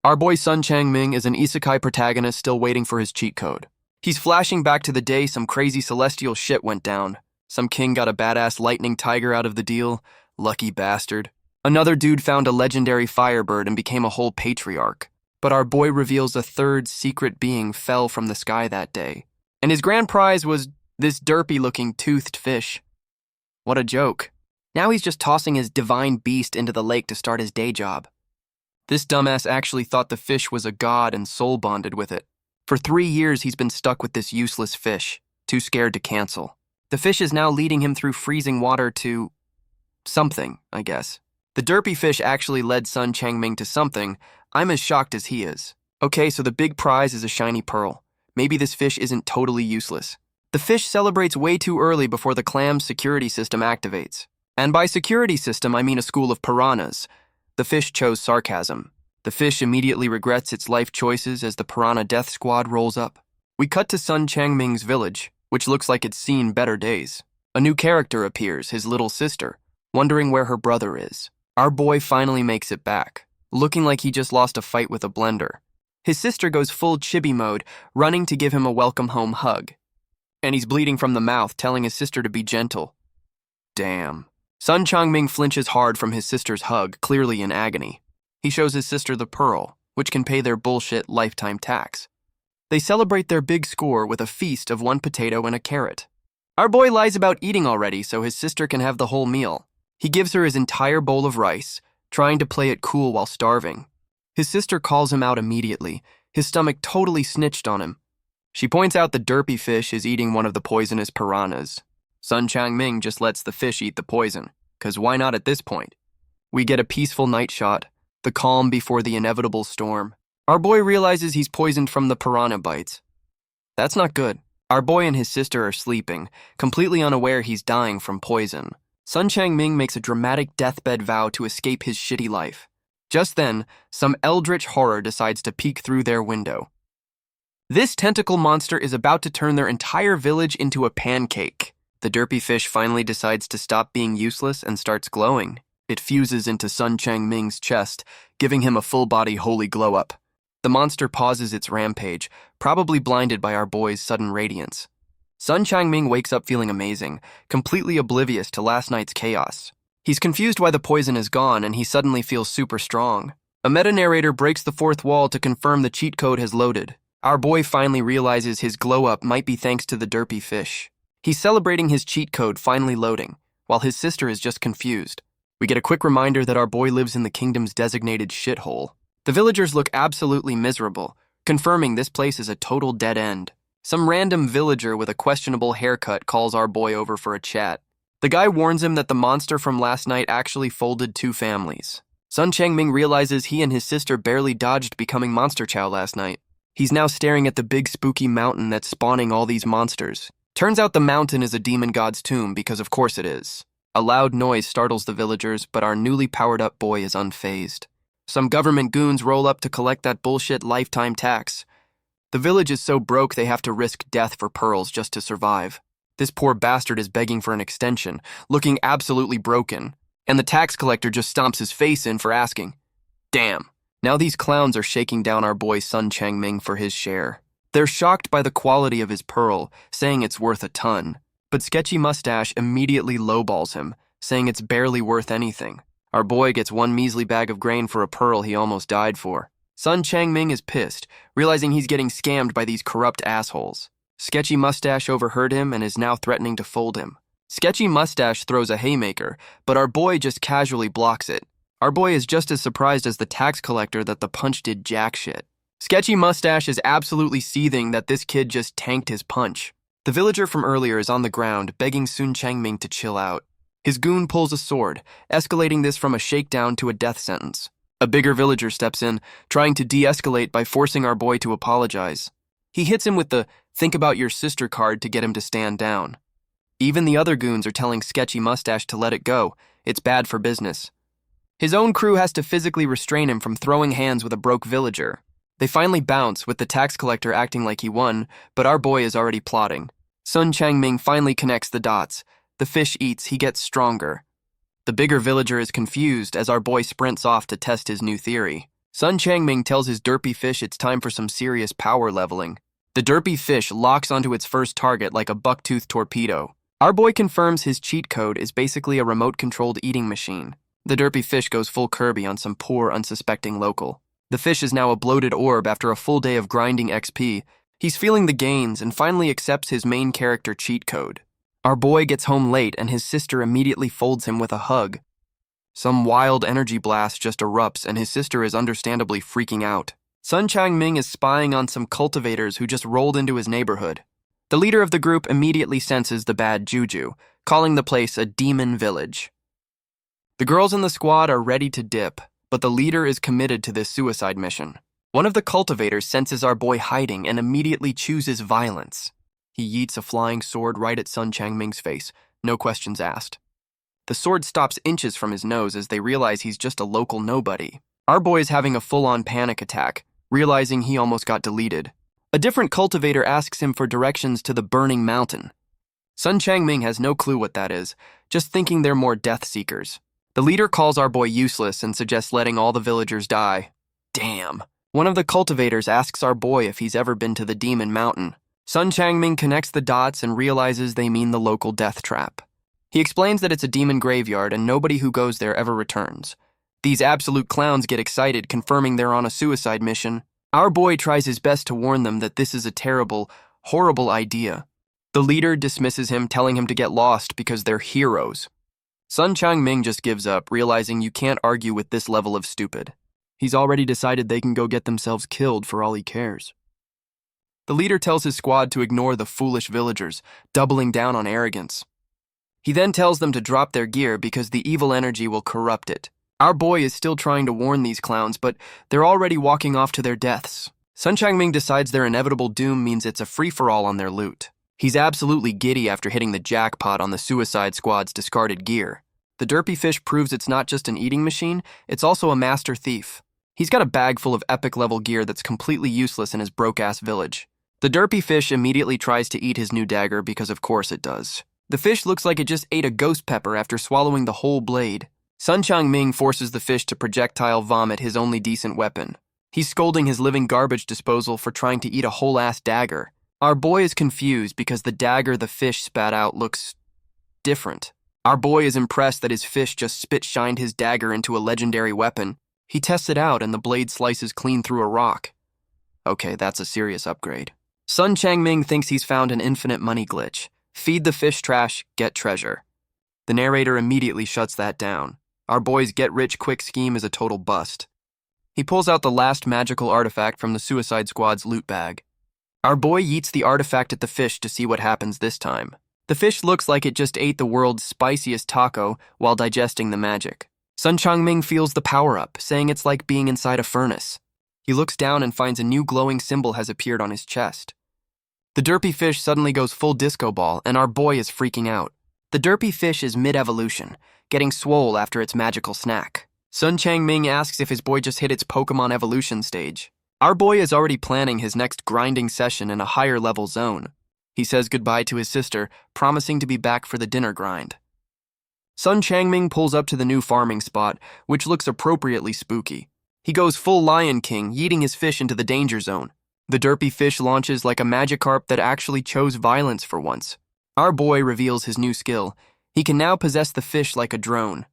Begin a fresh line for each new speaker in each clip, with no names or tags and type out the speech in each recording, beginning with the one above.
Our boy Sun Changming is an isekai protagonist still waiting for his cheat code. He's flashing back to the day some crazy celestial shit went down. Some king got a badass lightning tiger out of the deal. Lucky bastard. Another dude found a legendary firebird and became a whole patriarch. But our boy reveals a third secret being fell from the sky that day. And his grand prize was this derpy-looking toothed fish. What a joke. Now he's just tossing his divine beast into the lake to start his day job. This dumbass actually thought the fish was a god and soul bonded with it. For 3 years, he's been stuck with this useless fish, too scared to cancel. The fish is now leading him through freezing water to something, I guess. The derpy fish actually led Sun Changming to something. I'm as shocked as he is. Okay, so the big prize is a shiny pearl. Maybe this fish isn't totally useless. The fish celebrates way too early before the clam's security system activates. And by security system, I mean a school of piranhas. The fish chose sarcasm. The fish immediately regrets its life choices as the piranha death squad rolls up. We cut to Sun Changming's village, which looks like it's seen better days. A new character appears, his little sister, wondering where her brother is. Our boy finally makes it back, looking like he just lost a fight with a blender. His sister goes full chibi mode, running to give him a welcome home hug. And he's bleeding from the mouth, telling his sister to be gentle. Damn. Sun Changming flinches hard from his sister's hug, clearly in agony. He shows his sister the pearl, which can pay their bullshit lifetime tax. They celebrate their big score with a feast of 1 potato and a carrot. Our boy lies about eating already so his sister can have the whole meal. He gives her his entire bowl of rice, trying to play it cool while starving. His sister calls him out immediately, his stomach totally snitched on him. She points out the derpy fish is eating one of the poisonous piranhas. Sun Changming just lets the fish eat the poison, 'cause why not at this point? We get a peaceful night shot, the calm before the inevitable storm. Our boy realizes he's poisoned from the piranha bites. That's not good. Our boy and his sister are sleeping, completely unaware he's dying from poison. Sun Changming makes a dramatic deathbed vow to escape his shitty life. Just then, some eldritch horror decides to peek through their window. This tentacle monster is about to turn their entire village into a pancake. The derpy fish finally decides to stop being useless and starts glowing. It fuses into Sun Changming's chest, giving him a full-body holy glow-up. The monster pauses its rampage, probably blinded by our boy's sudden radiance. Sun Changming wakes up feeling amazing, completely oblivious to last night's chaos. He's confused why the poison is gone, and he suddenly feels super strong. A meta-narrator breaks the fourth wall to confirm the cheat code has loaded. Our boy finally realizes his glow-up might be thanks to the derpy fish. He's celebrating his cheat code finally loading, while his sister is just confused. We get a quick reminder that our boy lives in the kingdom's designated shithole. The villagers look absolutely miserable, confirming this place is a total dead end. Some random villager with a questionable haircut calls our boy over for a chat. The guy warns him that the monster from last night actually folded 2 families. Sun Changming realizes he and his sister barely dodged becoming monster chow last night. He's now staring at the big spooky mountain that's spawning all these monsters. Turns out the mountain is a demon god's tomb, because of course it is. A loud noise startles the villagers, but our newly powered-up boy is unfazed. Some government goons roll up to collect that bullshit lifetime tax. The village is so broke they have to risk death for pearls just to survive. This poor bastard is begging for an extension, looking absolutely broken, and the tax collector just stomps his face in for asking. Damn, now these clowns are shaking down our boy Sun Changming for his share. They're shocked by the quality of his pearl, saying it's worth a ton. But Sketchy Mustache immediately lowballs him, saying it's barely worth anything. Our boy gets 1 measly bag of grain for a pearl he almost died for. Sun Changming is pissed, realizing he's getting scammed by these corrupt assholes. Sketchy Mustache overheard him and is now threatening to fold him. Sketchy Mustache throws a haymaker, but our boy just casually blocks it. Our boy is just as surprised as the tax collector that the punch did jack shit. Sketchy Mustache is absolutely seething that this kid just tanked his punch. The villager from earlier is on the ground, begging Sun Changming to chill out. His goon pulls a sword, escalating this from a shakedown to a death sentence. A bigger villager steps in, trying to de-escalate by forcing our boy to apologize. He hits him with the "think about your sister" card to get him to stand down. Even the other goons are telling Sketchy Mustache to let it go. It's bad for business. His own crew has to physically restrain him from throwing hands with a broke villager. They finally bounce, with the tax collector acting like he won, but our boy is already plotting. Sun Changming finally connects the dots. The fish eats, he gets stronger. The bigger villager is confused as our boy sprints off to test his new theory. Sun Changming tells his derpy fish it's time for some serious power leveling. The derpy fish locks onto its first target like a buck-toothed torpedo. Our boy confirms his cheat code is basically a remote-controlled eating machine. The derpy fish goes full Kirby on some poor, unsuspecting local. The fish is now a bloated orb after a full day of grinding XP. He's feeling the gains and finally accepts his main character cheat code. Our boy gets home late and his sister immediately folds him with a hug. Some wild energy blast just erupts and his sister is understandably freaking out. Sun Changming is spying on some cultivators who just rolled into his neighborhood. The leader of the group immediately senses the bad juju, calling the place a demon village. The girls in the squad are ready to dip, but the leader is committed to this suicide mission. One of the cultivators senses our boy hiding and immediately chooses violence. He yeets a flying sword right at Sun Changming's face, no questions asked. The sword stops inches from his nose as they realize he's just a local nobody. Our boy is having a full-on panic attack, realizing he almost got deleted. A different cultivator asks him for directions to the burning mountain. Sun Changming has no clue what that is, just thinking they're more death seekers. The leader calls our boy useless and suggests letting all the villagers die. Damn. One of the cultivators asks our boy if he's ever been to the Demon Mountain. Sun Changming connects the dots and realizes they mean the local death trap. He explains that it's a demon graveyard and nobody who goes there ever returns. These absolute clowns get excited, confirming they're on a suicide mission. Our boy tries his best to warn them that this is a terrible, horrible idea. The leader dismisses him, telling him to get lost because they're heroes. Sun Changming just gives up, realizing you can't argue with this level of stupid. He's already decided they can go get themselves killed for all he cares. The leader tells his squad to ignore the foolish villagers, doubling down on arrogance. He then tells them to drop their gear because the evil energy will corrupt it. Our boy is still trying to warn these clowns, but they're already walking off to their deaths. Sun Changming decides their inevitable doom means it's a free-for-all on their loot. He's absolutely giddy after hitting the jackpot on the Suicide Squad's discarded gear. The derpy fish proves it's not just an eating machine, it's also a master thief. He's got a bag full of epic-level gear that's completely useless in his broke-ass village. The derpy fish immediately tries to eat his new dagger because of course it does. The fish looks like it just ate a ghost pepper after swallowing the whole blade. Sun Changming forces the fish to projectile vomit his only decent weapon. He's scolding his living garbage disposal for trying to eat a whole-ass dagger. Our boy is confused because the dagger the fish spat out looks different. Our boy is impressed that his fish just spit-shined his dagger into a legendary weapon. He tests it out and the blade slices clean through a rock. Okay, that's a serious upgrade. Sun Changming thinks he's found an infinite money glitch. Feed the fish trash, get treasure. The narrator immediately shuts that down. Our boy's get-rich-quick scheme is a total bust. He pulls out the last magical artifact from the Suicide Squad's loot bag. Our boy yeets the artifact at the fish to see what happens this time. The fish looks like it just ate the world's spiciest taco while digesting the magic. Sun Changming feels the power-up, saying it's like being inside a furnace. He looks down and finds a new glowing symbol has appeared on his chest. The derpy fish suddenly goes full disco ball, and our boy is freaking out. The derpy fish is mid-evolution, getting swole after its magical snack. Sun Changming asks if his boy just hit its Pokemon evolution stage. Our boy is already planning his next grinding session in a higher-level zone. He says goodbye to his sister, promising to be back for the dinner grind. Sun Changming pulls up to the new farming spot, which looks appropriately spooky. He goes full Lion King, yeeting his fish into the danger zone. The derpy fish launches like a Magikarp that actually chose violence for once. Our boy reveals his new skill. He can now possess the fish like a drone.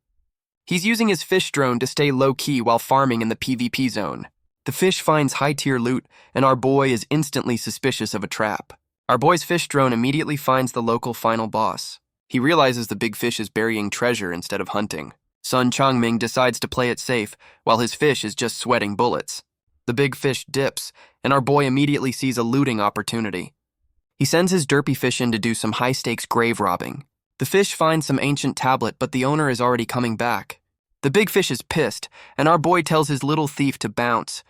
He's using his fish drone to stay low-key while farming in the PvP zone. The fish finds high-tier loot, and our boy is instantly suspicious of a trap. Our boy's fish drone immediately finds the local final boss. He realizes the big fish is burying treasure instead of hunting. Sun Changming decides to play it safe, while his fish is just sweating bullets. The big fish dips, and our boy immediately sees a looting opportunity. He sends his derpy fish in to do some high-stakes grave robbing. The fish finds some ancient tablet, but the owner is already coming back. The big fish is pissed, and our boy tells his little thief to bounce.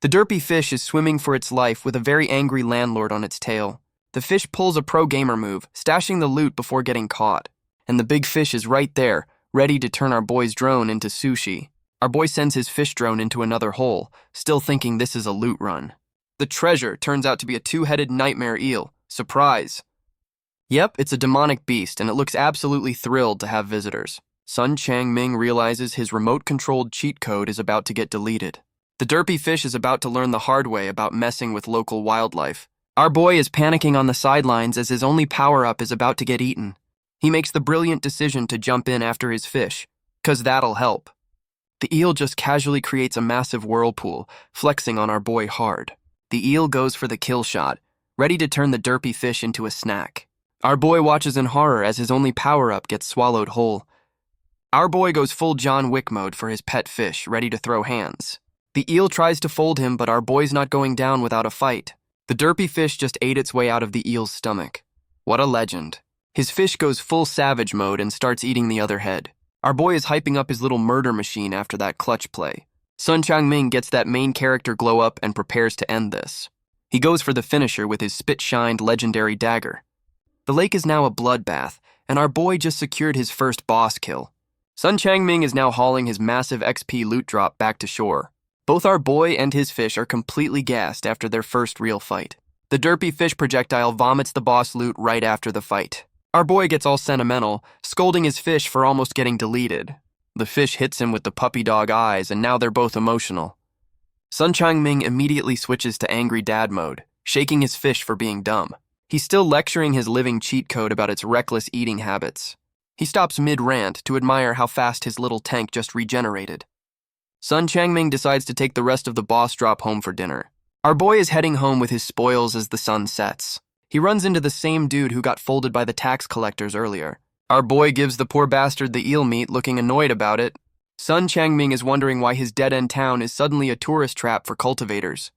The derpy fish is swimming for its life with a very angry landlord on its tail. The fish pulls a pro gamer move, stashing the loot before getting caught. And the big fish is right there, ready to turn our boy's drone into sushi. Our boy sends his fish drone into another hole, still thinking this is a loot run. The treasure turns out to be a two-headed nightmare eel. Surprise! Yep, it's a demonic beast, and it looks absolutely thrilled to have visitors. Sun Changming realizes his remote-controlled cheat code is about to get deleted. The derpy fish is about to learn the hard way about messing with local wildlife. Our boy is panicking on the sidelines as his only power-up is about to get eaten. He makes the brilliant decision to jump in after his fish, 'cause that'll help. The eel just casually creates a massive whirlpool, flexing on our boy hard. The eel goes for the kill shot, ready to turn the derpy fish into a snack. Our boy watches in horror as his only power-up gets swallowed whole. Our boy goes full John Wick mode for his pet fish, ready to throw hands. The eel tries to fold him, but our boy's not going down without a fight. The derpy fish just ate its way out of the eel's stomach. What a legend. His fish goes full savage mode and starts eating the other head. Our boy is hyping up his little murder machine after that clutch play. Sun Changming gets that main character glow up and prepares to end this. He goes for the finisher with his spit-shined legendary dagger. The lake is now a bloodbath, and our boy just secured his first boss kill. Sun Changming is now hauling his massive XP loot drop back to shore. Both our boy and his fish are completely gassed after their first real fight. The derpy fish projectile vomits the boss loot right after the fight. Our boy gets all sentimental, scolding his fish for almost getting deleted. The fish hits him with the puppy dog eyes, and now they're both emotional. Sun Changming immediately switches to angry dad mode, shaking his fish for being dumb. He's still lecturing his living cheat code about its reckless eating habits. He stops mid-rant to admire how fast his little tank just regenerated. Sun Changming decides to take the rest of the boss drop home for dinner. Our boy is heading home with his spoils as the sun sets. He runs into the same dude who got folded by the tax collectors earlier. Our boy gives the poor bastard the eel meat, looking annoyed about it. Sun Changming is wondering why his dead-end town is suddenly a tourist trap for cultivators.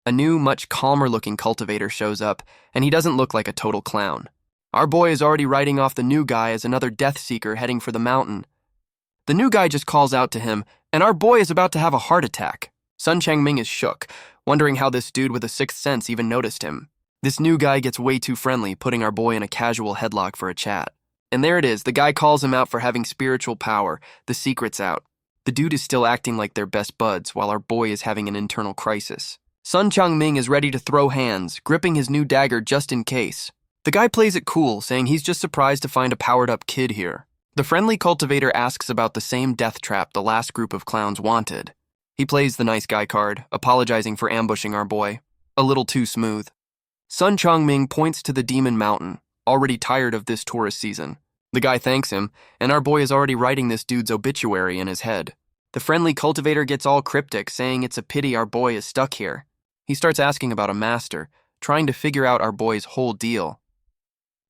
A new, much calmer-looking cultivator shows up, and he doesn't look like a total clown. Our boy is already writing off the new guy as another death seeker heading for the mountain. The new guy just calls out to him, and our boy is about to have a heart attack. Sun Changming is shook, wondering how this dude with a sixth sense even noticed him. This new guy gets way too friendly, putting our boy in a casual headlock for a chat. And there it is, the guy calls him out for having spiritual power, the secret's out. The dude is still acting like they're best buds, while our boy is having an internal crisis. Sun Changming is ready to throw hands, gripping his new dagger just in case. The guy plays it cool, saying he's just surprised to find a powered-up kid here. The friendly cultivator asks about the same death trap the last group of clowns wanted. He plays the nice guy card, apologizing for ambushing our boy. A little too smooth. Sun Changming points to the Demon Mountain, already tired of this tourist season. The guy thanks him, and our boy is already writing this dude's obituary in his head. The friendly cultivator gets all cryptic, saying it's a pity our boy is stuck here. He starts asking about a master, trying to figure out our boy's whole deal.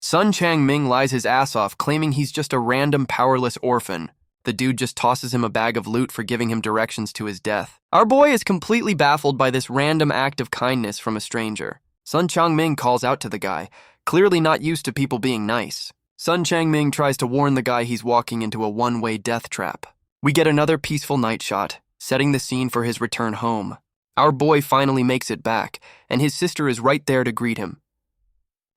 Sun Changming lies his ass off, claiming he's just a random powerless orphan. The dude just tosses him a bag of loot for giving him directions to his death. Our boy is completely baffled by this random act of kindness from a stranger. Sun Changming calls out to the guy, clearly not used to people being nice. Sun Changming tries to warn the guy he's walking into a one-way death trap. We get another peaceful night shot, setting the scene for his return home. Our boy finally makes it back, and his sister is right there to greet him.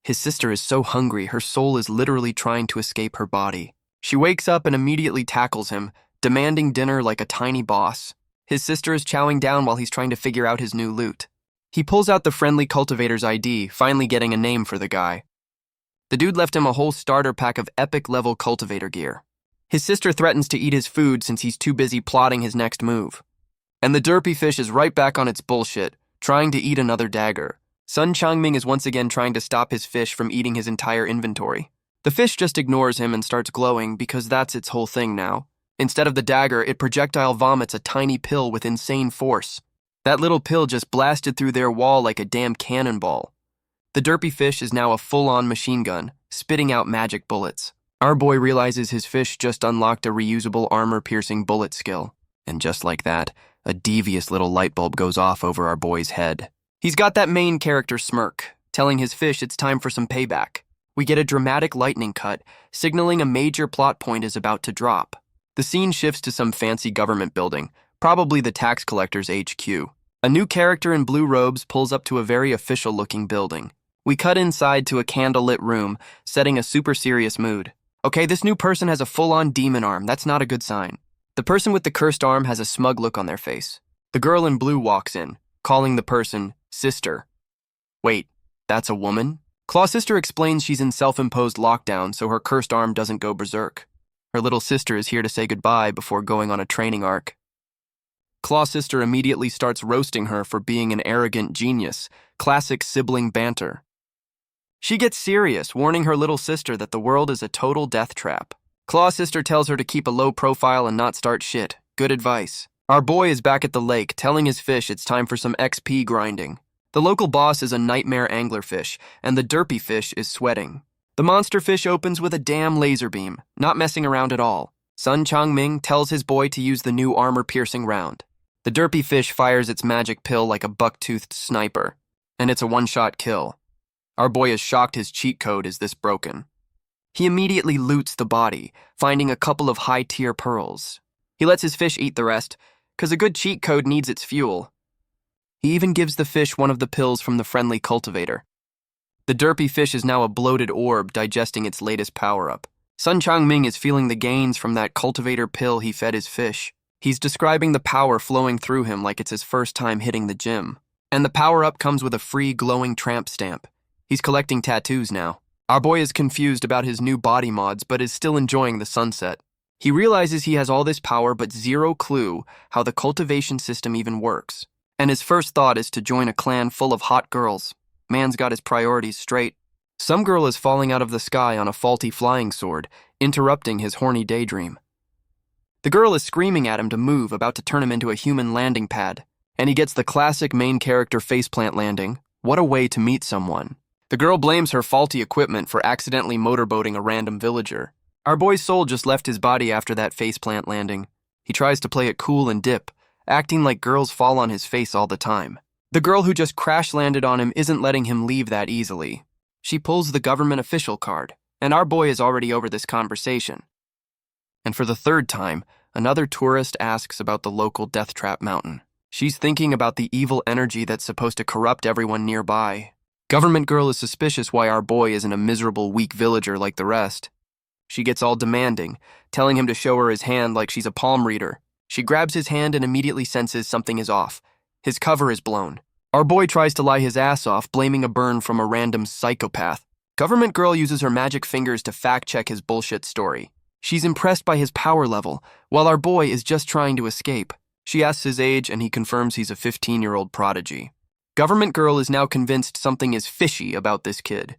His sister is so hungry, her soul is literally trying to escape her body. She wakes up and immediately tackles him, demanding dinner like a tiny boss. His sister is chowing down while he's trying to figure out his new loot. He pulls out the friendly cultivator's ID, finally getting a name for the guy. The dude left him a whole starter pack of epic-level cultivator gear. His sister threatens to eat his food since he's too busy plotting his next move. And the derpy fish is right back on its bullshit, trying to eat another dagger. Sun Changming is once again trying to stop his fish from eating his entire inventory. The fish just ignores him and starts glowing because that's its whole thing now. Instead of the dagger, it projectile vomits a tiny pill with insane force. That little pill just blasted through their wall like a damn cannonball. The derpy fish is now a full-on machine gun, spitting out magic bullets. Our boy realizes his fish just unlocked a reusable armor-piercing bullet skill. And just like that, a devious little light bulb goes off over our boy's head. He's got that main character smirk, telling his fish it's time for some payback. We get a dramatic lightning cut, signaling a major plot point is about to drop. The scene shifts to some fancy government building, probably the tax collector's HQ. A new character in blue robes pulls up to a very official-looking building. We cut inside to a candlelit room, setting a super serious mood. Okay, this new person has a full-on demon arm. That's not a good sign. The person with the cursed arm has a smug look on their face. The girl in blue walks in, calling the person sister. Wait, that's a woman? Claw Sister explains she's in self-imposed lockdown so her cursed arm doesn't go berserk. Her little sister is here to say goodbye before going on a training arc. Claw sister immediately starts roasting her for being an arrogant genius, classic sibling banter. She gets serious, warning her little sister that the world is a total death trap. Claw sister tells her to keep a low profile and not start shit. Good advice. Our boy is back at the lake, telling his fish it's time for some XP grinding. The local boss is a nightmare anglerfish, and the derpy fish is sweating. The monster fish opens with a damn laser beam, not messing around at all. Sun Changming tells his boy to use the new armor-piercing round. The derpy fish fires its magic pill like a buck-toothed sniper, and it's a one-shot kill. Our boy is shocked his cheat code is this broken. He immediately loots the body, finding a couple of high-tier pearls. He lets his fish eat the rest, because a good cheat code needs its fuel. He even gives the fish one of the pills from the friendly cultivator. The derpy fish is now a bloated orb digesting its latest power-up. Sun Changming is feeling the gains from that cultivator pill he fed his fish. He's describing the power flowing through him like it's his first time hitting the gym. And the power-up comes with a free glowing tramp stamp. He's collecting tattoos now. Our boy is confused about his new body mods but is still enjoying the sunset. He realizes he has all this power but zero clue how the cultivation system even works. And his first thought is to join a clan full of hot girls. Man's got his priorities straight. Some girl is falling out of the sky on a faulty flying sword, interrupting his horny daydream. The girl is screaming at him to move, about to turn him into a human landing pad. And he gets the classic main character faceplant landing. What a way to meet someone. The girl blames her faulty equipment for accidentally motorboating a random villager. Our boy's soul just left his body after that faceplant landing. He tries to play it cool and dip, acting like girls fall on his face all the time. The girl who just crash-landed on him isn't letting him leave that easily. She pulls the government official card, and our boy is already over this conversation. And for the third time, another tourist asks about the local death trap mountain. She's thinking about the evil energy that's supposed to corrupt everyone nearby. Government girl is suspicious why our boy isn't a miserable, weak villager like the rest. She gets all demanding, telling him to show her his hand like she's a palm reader. She grabs his hand and immediately senses something is off. His cover is blown. Our boy tries to lie his ass off, blaming a burn from a random psychopath. Government girl uses her magic fingers to fact-check his bullshit story. She's impressed by his power level, while our boy is just trying to escape. She asks his age, and he confirms he's a 15-year-old prodigy. Government girl is now convinced something is fishy about this kid.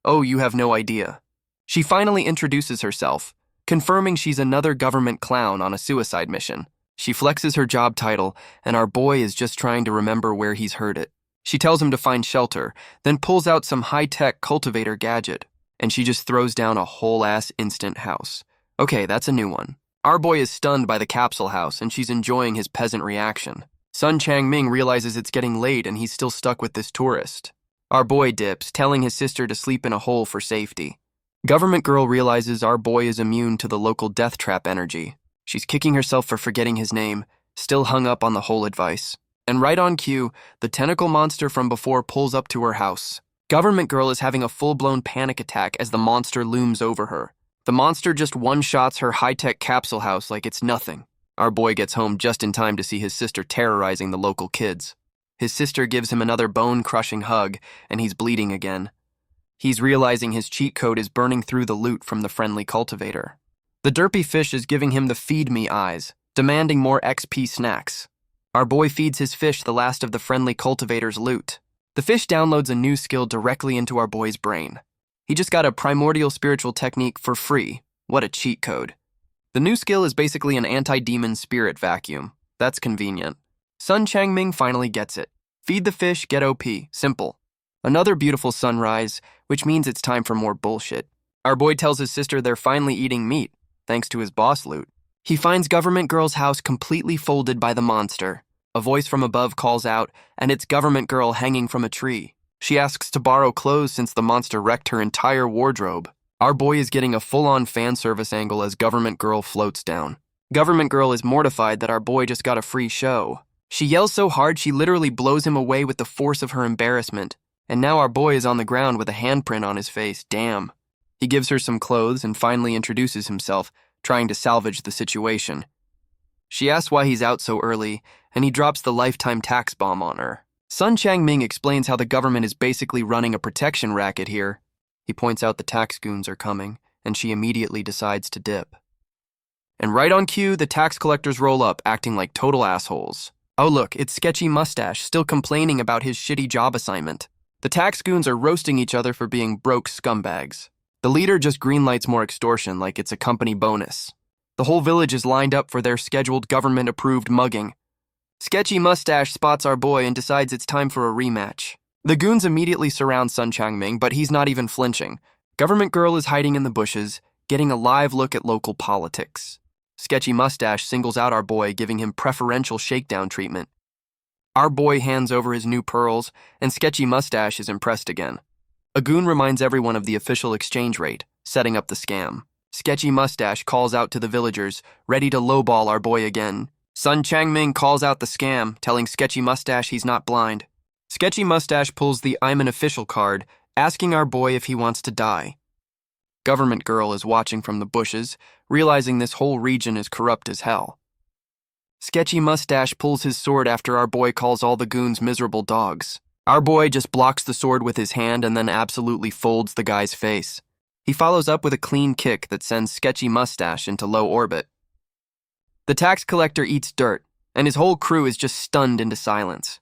Oh, you have no idea. She finally introduces herself, confirming she's another government clown on a suicide mission. She flexes her job title, and our boy is just trying to remember where he's heard it. She tells him to find shelter, then pulls out some high-tech cultivator gadget, and she just throws down a whole-ass instant house. Okay, that's a new one. Our boy is stunned by the capsule house, and she's enjoying his peasant reaction. Sun Changming realizes it's getting late and he's still stuck with this tourist. Our boy dips, telling his sister to sleep in a hole for safety. Government girl realizes our boy is immune to the local death trap energy. She's kicking herself for forgetting his name, still hung up on the whole advice. And right on cue, the tentacle monster from before pulls up to her house. Government girl is having a full-blown panic attack as the monster looms over her. The monster just one-shots her high-tech capsule house like it's nothing. Our boy gets home just in time to see his sister terrorizing the local kids. His sister gives him another bone-crushing hug, and he's bleeding again. He's realizing his cheat code is burning through the loot from the friendly cultivator. The derpy fish is giving him the feed me eyes, demanding more XP snacks. Our boy feeds his fish the last of the friendly cultivator's loot. The fish downloads a new skill directly into our boy's brain. He just got a primordial spiritual technique for free. What a cheat code. The new skill is basically an anti-demon spirit vacuum. That's convenient. Sun Changming finally gets it. Feed the fish, get OP. Simple. Another beautiful sunrise, which means it's time for more bullshit. Our boy tells his sister they're finally eating meat, thanks to his boss loot. He finds government girl's house completely folded by the monster. A voice from above calls out, and it's government girl hanging from a tree. She asks to borrow clothes since the monster wrecked her entire wardrobe. Our boy is getting a full-on fan service angle as government girl floats down. Government girl is mortified that our boy just got a free show. She yells so hard she literally blows him away with the force of her embarrassment. And now our boy is on the ground with a handprint on his face. Damn. He gives her some clothes and finally introduces himself, trying to salvage the situation. She asks why he's out so early, and he drops the lifetime tax bomb on her. Sun Changming explains how the government is basically running a protection racket here. He points out the tax goons are coming, and she immediately decides to dip. And right on cue, the tax collectors roll up, acting like total assholes. Oh look, it's Sketchy Mustache, still complaining about his shitty job assignment. The tax goons are roasting each other for being broke scumbags. The leader just greenlights more extortion like it's a company bonus. The whole village is lined up for their scheduled government-approved mugging. Sketchy Mustache spots our boy and decides it's time for a rematch. The goons immediately surround Sun Changming, but he's not even flinching. Government Girl is hiding in the bushes, getting a live look at local politics. Sketchy Mustache singles out our boy, giving him preferential shakedown treatment. Our boy hands over his new pearls, and Sketchy Mustache is impressed again. A goon reminds everyone of the official exchange rate, setting up the scam. Sketchy Mustache calls out to the villagers, ready to lowball our boy again. Sun Changming calls out the scam, telling Sketchy Mustache he's not blind. Sketchy Mustache pulls the "I'm an official" card, asking our boy if he wants to die. Government Girl is watching from the bushes, realizing this whole region is corrupt as hell. Sketchy Mustache pulls his sword after our boy calls all the goons miserable dogs. Our boy just blocks the sword with his hand and then absolutely folds the guy's face. He follows up with a clean kick that sends Sketchy Mustache into low orbit. The tax collector eats dirt, and his whole crew is just stunned into silence.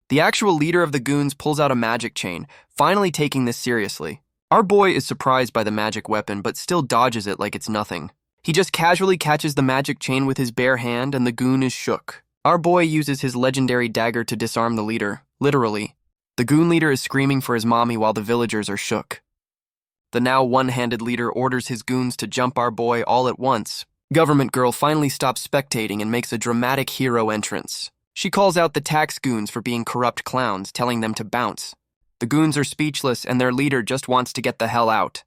The actual leader of the goons pulls out a magic chain, finally taking this seriously. Our boy is surprised by the magic weapon, but still dodges it like it's nothing. He just casually catches the magic chain with his bare hand, and the goon is shook. Our boy uses his legendary dagger to disarm the leader, literally. The goon leader is screaming for his mommy while the villagers are shook. The now one-handed leader orders his goons to jump our boy all at once. Government Girl finally stops spectating and makes a dramatic hero entrance. She calls out the tax goons for being corrupt clowns, telling them to bounce. The goons are speechless, and their leader just wants to get the hell out.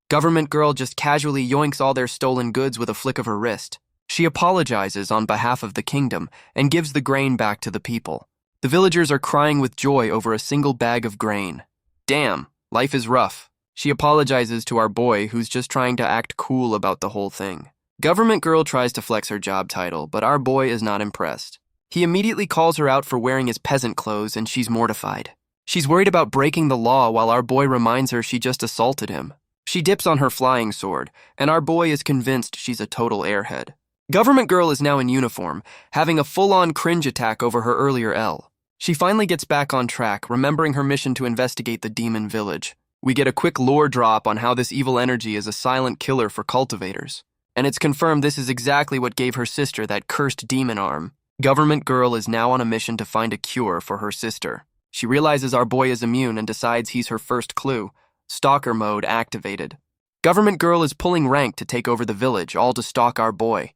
Government Girl just casually yoinks all their stolen goods with a flick of her wrist. She apologizes on behalf of the kingdom and gives the grain back to the people. The villagers are crying with joy over a single bag of grain. Damn, life is rough. She apologizes to our boy, who's just trying to act cool about the whole thing. Government Girl tries to flex her job title, but our boy is not impressed. He immediately calls her out for wearing his peasant clothes, and she's mortified. She's worried about breaking the law while our boy reminds her she just assaulted him. She dips on her flying sword, and our boy is convinced she's a total airhead. Government Girl is now in uniform, having a full-on cringe attack over her earlier L. She finally gets back on track, remembering her mission to investigate the demon village. We get a quick lore drop on how this evil energy is a silent killer for cultivators. And it's confirmed this is exactly what gave her sister that cursed demon arm. Government Girl is now on a mission to find a cure for her sister. She realizes our boy is immune and decides he's her first clue. Stalker mode activated. Government Girl is pulling rank to take over the village, all to stalk our boy.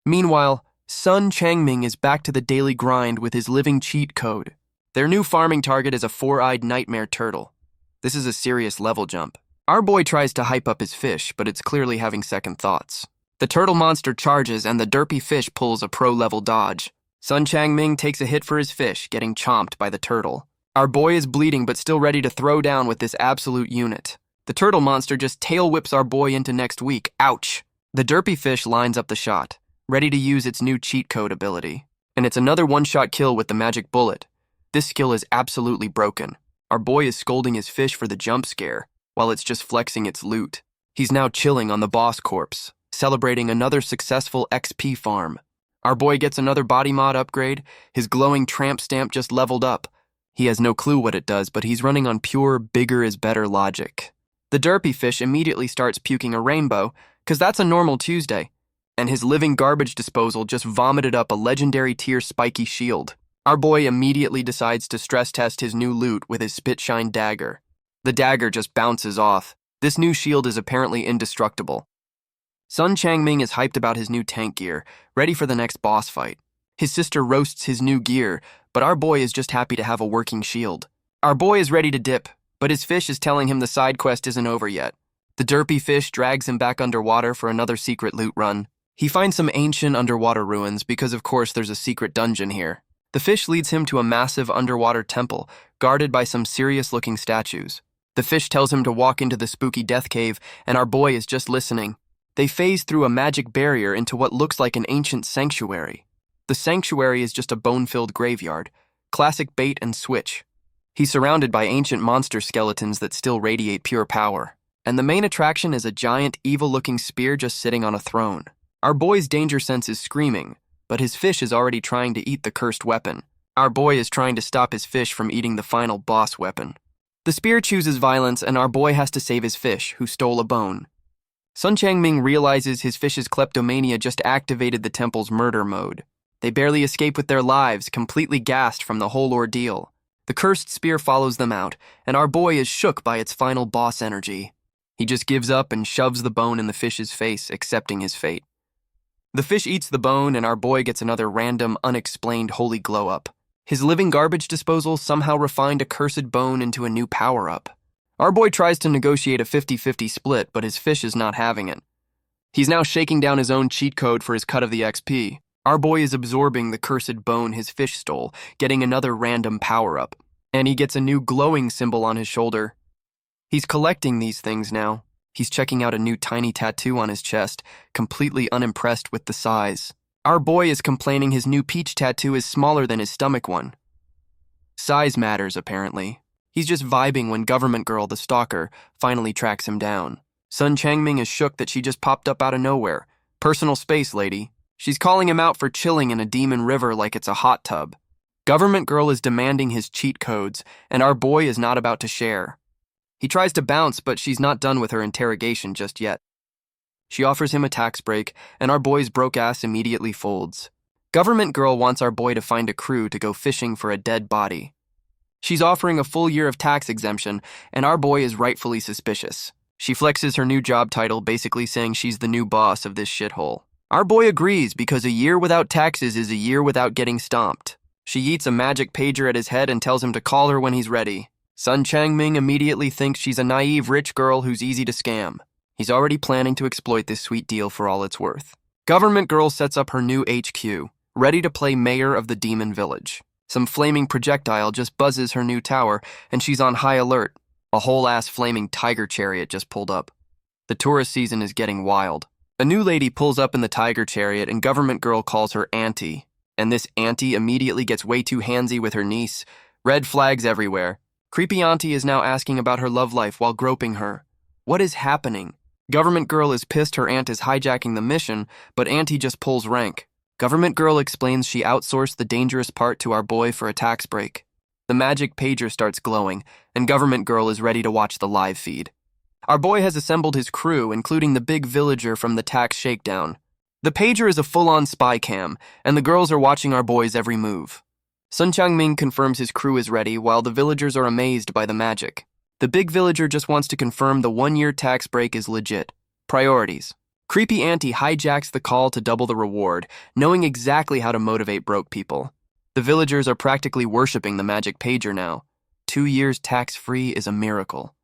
Meanwhile, Sun Changming is back to the daily grind with his living cheat code. Their new farming target is a four-eyed nightmare turtle. This is a serious level jump. Our boy tries to hype up his fish, but it's clearly having second thoughts. The turtle monster charges, and the derpy fish pulls a pro-level dodge. Sun Changming takes a hit for his fish, getting chomped by the turtle. Our boy is bleeding but still ready to throw down with this absolute unit. The turtle monster just tail whips our boy into next week. Ouch! The derpy fish lines up the shot, ready to use its new cheat code ability. And it's another one-shot kill with the magic bullet. This skill is absolutely broken. Our boy is scolding his fish for the jump scare, while it's just flexing its loot. He's now chilling on the boss corpse, celebrating another successful XP farm. Our boy gets another body mod upgrade. His glowing tramp stamp just leveled up. He has no clue what it does, but he's running on pure bigger is better logic. The derpy fish immediately starts puking a rainbow, cause that's a normal Tuesday. And his living garbage disposal just vomited up a legendary tier spiky shield. Our boy immediately decides to stress test his new loot with his spitshine dagger. The dagger just bounces off. This new shield is apparently indestructible. Sun Changming is hyped about his new tank gear, ready for the next boss fight. His sister roasts his new gear, but our boy is just happy to have a working shield. Our boy is ready to dip, but his fish is telling him the side quest isn't over yet. The derpy fish drags him back underwater for another secret loot run. He finds some ancient underwater ruins because of course there's a secret dungeon here. The fish leads him to a massive underwater temple, guarded by some serious-looking statues. The fish tells him to walk into the spooky death cave, and our boy is just listening. They phase through a magic barrier into what looks like an ancient sanctuary. The sanctuary is just a bone-filled graveyard, classic bait and switch. He's surrounded by ancient monster skeletons that still radiate pure power. And the main attraction is a giant, evil-looking spear just sitting on a throne. Our boy's danger sense is screaming, but his fish is already trying to eat the cursed weapon. Our boy is trying to stop his fish from eating the final boss weapon. The spear chooses violence, and our boy has to save his fish, who stole a bone. Sun Changming realizes his fish's kleptomania just activated the temple's murder mode. They barely escape with their lives, completely gassed from the whole ordeal. The cursed spear follows them out, and our boy is shook by its final boss energy. He just gives up and shoves the bone in the fish's face, accepting his fate. The fish eats the bone, and our boy gets another random, unexplained holy glow-up. His living garbage disposal somehow refined a cursed bone into a new power-up. Our boy tries to negotiate a 50-50 split, but his fish is not having it. He's now shaking down his own cheat code for his cut of the XP. Our boy is absorbing the cursed bone his fish stole, getting another random power-up. And he gets a new glowing symbol on his shoulder. He's collecting these things now. He's checking out a new tiny tattoo on his chest, completely unimpressed with the size. Our boy is complaining his new peach tattoo is smaller than his stomach one. Size matters, apparently. He's just vibing when Government Girl, the stalker, finally tracks him down. Sun Changming is shook that she just popped up out of nowhere. Personal space, lady. She's calling him out for chilling in a demon river like it's a hot tub. Government Girl is demanding his cheat codes, and our boy is not about to share. He tries to bounce, but she's not done with her interrogation just yet. She offers him a tax break, and our boy's broke ass immediately folds. Government Girl wants our boy to find a crew to go fishing for a dead body. She's offering a full year of tax exemption, and our boy is rightfully suspicious. She flexes her new job title, basically saying she's the new boss of this shithole. Our boy agrees because a year without taxes is a year without getting stomped. She eats a magic pager at his head and tells him to call her when he's ready. Sun Changming immediately thinks she's a naive rich girl who's easy to scam. He's already planning to exploit this sweet deal for all it's worth. Government Girl sets up her new HQ, ready to play mayor of the demon village. Some flaming projectile just buzzes her new tower, and she's on high alert. A whole-ass flaming tiger chariot just pulled up. The tourist season is getting wild. A new lady pulls up in the tiger chariot, and Government Girl calls her auntie. And this auntie immediately gets way too handsy with her niece. Red flags everywhere. Creepy auntie is now asking about her love life while groping her. What is happening? Government Girl is pissed her aunt is hijacking the mission, but auntie just pulls rank. Government Girl explains she outsourced the dangerous part to our boy for a tax break. The magic pager starts glowing, and Government Girl is ready to watch the live feed. Our boy has assembled his crew, including the big villager from the tax shakedown. The pager is a full-on spy cam, and the girls are watching our boy's every move. Sun Changming confirms his crew is ready, while the villagers are amazed by the magic. The big villager just wants to confirm the one-year tax break is legit. Priorities. Creepy auntie hijacks the call to double the reward, knowing exactly how to motivate broke people. The villagers are practically worshipping the magic pager now. 2 years tax-free is a miracle.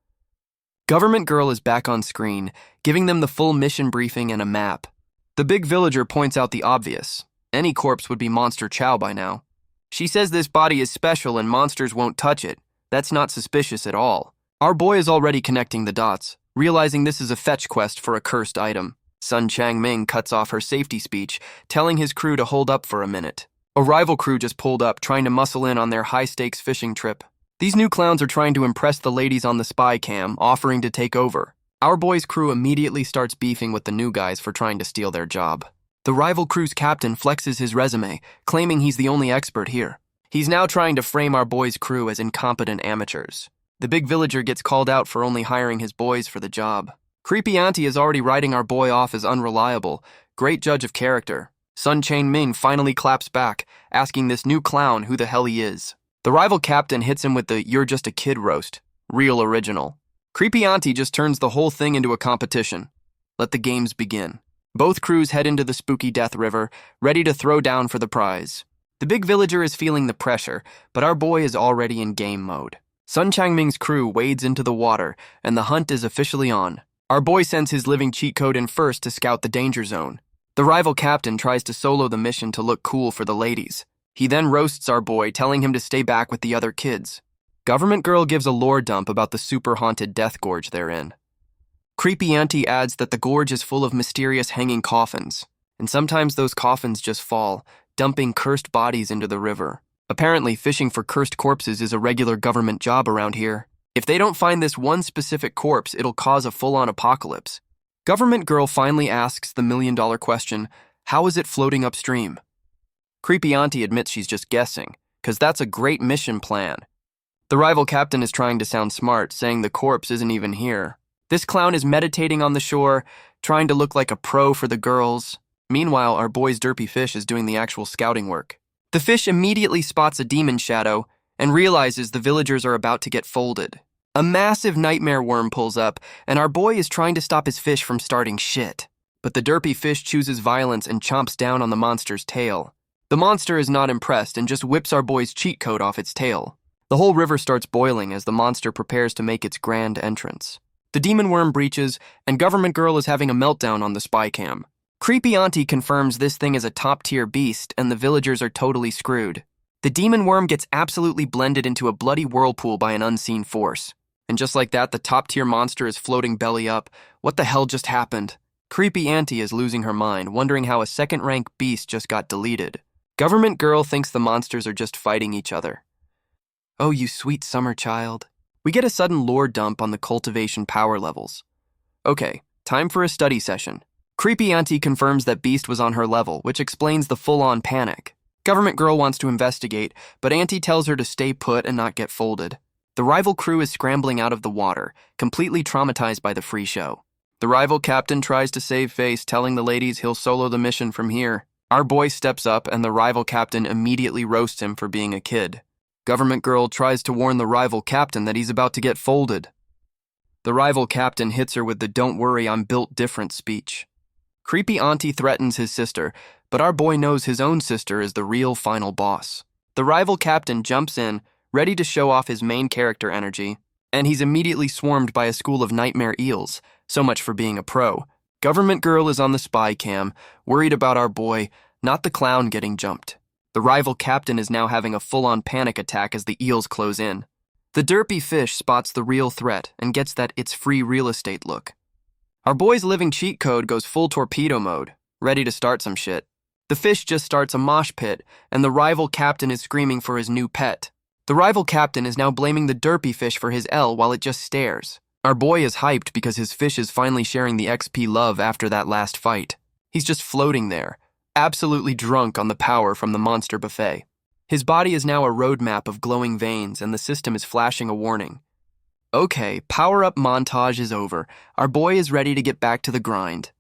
Government Girl is back on screen, giving them the full mission briefing and a map. The big villager points out the obvious. Any corpse would be monster chow by now. She says this body is special and monsters won't touch it. That's not suspicious at all. Our boy is already connecting the dots, realizing this is a fetch quest for a cursed item. Sun Changming cuts off her safety speech, telling his crew to hold up for a minute. A rival crew just pulled up, trying to muscle in on their high-stakes fishing trip. These new clowns are trying to impress the ladies on the spy cam, offering to take over. Our boy's crew immediately starts beefing with the new guys for trying to steal their job. The rival crew's captain flexes his resume, claiming he's the only expert here. He's now trying to frame our boy's crew as incompetent amateurs. The big villager gets called out for only hiring his boys for the job. Creepy auntie is already writing our boy off as unreliable. Great judge of character. Sun Changming finally claps back, asking this new clown who the hell he is. The rival captain hits him with the "you're just a kid" roast. Real original. Creepy auntie just turns the whole thing into a competition. Let the games begin. Both crews head into the spooky Death River, ready to throw down for the prize. The big villager is feeling the pressure, but our boy is already in game mode. Sun Changming's crew wades into the water, and the hunt is officially on. Our boy sends his living cheat code in first to scout the danger zone. The rival captain tries to solo the mission to look cool for the ladies. He then roasts our boy, telling him to stay back with the other kids. Government Girl gives a lore dump about the super-haunted death gorge they're in. Creepy auntie adds that the gorge is full of mysterious hanging coffins, and sometimes those coffins just fall, dumping cursed bodies into the river. Apparently, fishing for cursed corpses is a regular government job around here. If they don't find this one specific corpse, it'll cause a full-on apocalypse. Government girl finally asks the million-dollar question, how is it floating upstream? Creepy auntie admits she's just guessing, because that's a great mission plan. The rival captain is trying to sound smart, saying the corpse isn't even here. This clown is meditating on the shore, trying to look like a pro for the girls. Meanwhile, our boy's derpy fish is doing the actual scouting work. The fish immediately spots a demon shadow and realizes the villagers are about to get folded. A massive nightmare worm pulls up, and our boy is trying to stop his fish from starting shit. But the derpy fish chooses violence and chomps down on the monster's tail. The monster is not impressed and just whips our boy's cheat code off its tail. The whole river starts boiling as the monster prepares to make its grand entrance. The demon worm breaches, and Government Girl is having a meltdown on the spy cam. Creepy auntie confirms this thing is a top-tier beast, and the villagers are totally screwed. The demon worm gets absolutely blended into a bloody whirlpool by an unseen force. And just like that, the top-tier monster is floating belly up. What the hell just happened? Creepy auntie is losing her mind, wondering how a second-rank beast just got deleted. Government Girl thinks the monsters are just fighting each other. Oh, you sweet summer child. We get a sudden lore dump on the cultivation power levels. Okay, time for a study session. Creepy auntie confirms that Beast was on her level, which explains the full-on panic. Government Girl wants to investigate, but auntie tells her to stay put and not get folded. The rival crew is scrambling out of the water, completely traumatized by the free show. The rival captain tries to save face, telling the ladies he'll solo the mission from here. Our boy steps up, and the rival captain immediately roasts him for being a kid. Government Girl tries to warn the rival captain that he's about to get folded. The rival captain hits her with the "don't worry, I'm built different" speech. Creepy auntie threatens his sister, but our boy knows his own sister is the real final boss. The rival captain jumps in, ready to show off his main character energy, and he's immediately swarmed by a school of nightmare eels. So much for being a pro. Government Girl is on the spy cam, worried about our boy, not the clown getting jumped. The rival captain is now having a full-on panic attack as the eels close in. The derpy fish spots the real threat and gets that it's free real estate look. Our boy's living cheat code goes full torpedo mode, ready to start some shit. The fish just starts a mosh pit, and the rival captain is screaming for his new pet. The rival captain is now blaming the derpy fish for his L while it just stares. Our boy is hyped because his fish is finally sharing the XP love after that last fight. He's just floating there, absolutely drunk on the power from the monster buffet. His body is now a roadmap of glowing veins, and the system is flashing a warning. Okay, power-up montage is over. Our boy is ready to get back to the grind.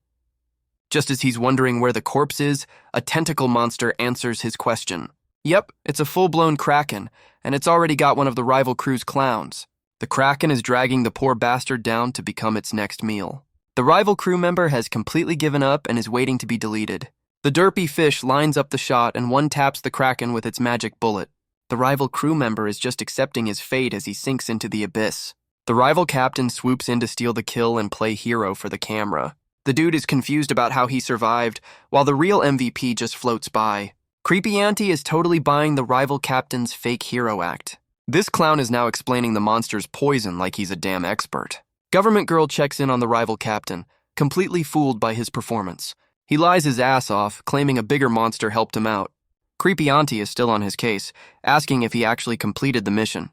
Just as he's wondering where the corpse is, a tentacle monster answers his question. Yep, it's a full-blown kraken, and it's already got one of the rival crew's clowns. The kraken is dragging the poor bastard down to become its next meal. The rival crew member has completely given up and is waiting to be deleted. The derpy fish lines up the shot and one-taps the kraken with its magic bullet. The rival crew member is just accepting his fate as he sinks into the abyss. The rival captain swoops in to steal the kill and play hero for the camera. The dude is confused about how he survived, while the real MVP just floats by. Creepy auntie is totally buying the rival captain's fake hero act. This clown is now explaining the monster's poison like he's a damn expert. Government Girl checks in on the rival captain, completely fooled by his performance. He lies his ass off, claiming a bigger monster helped him out. Creepy auntie is still on his case, asking if he actually completed the mission.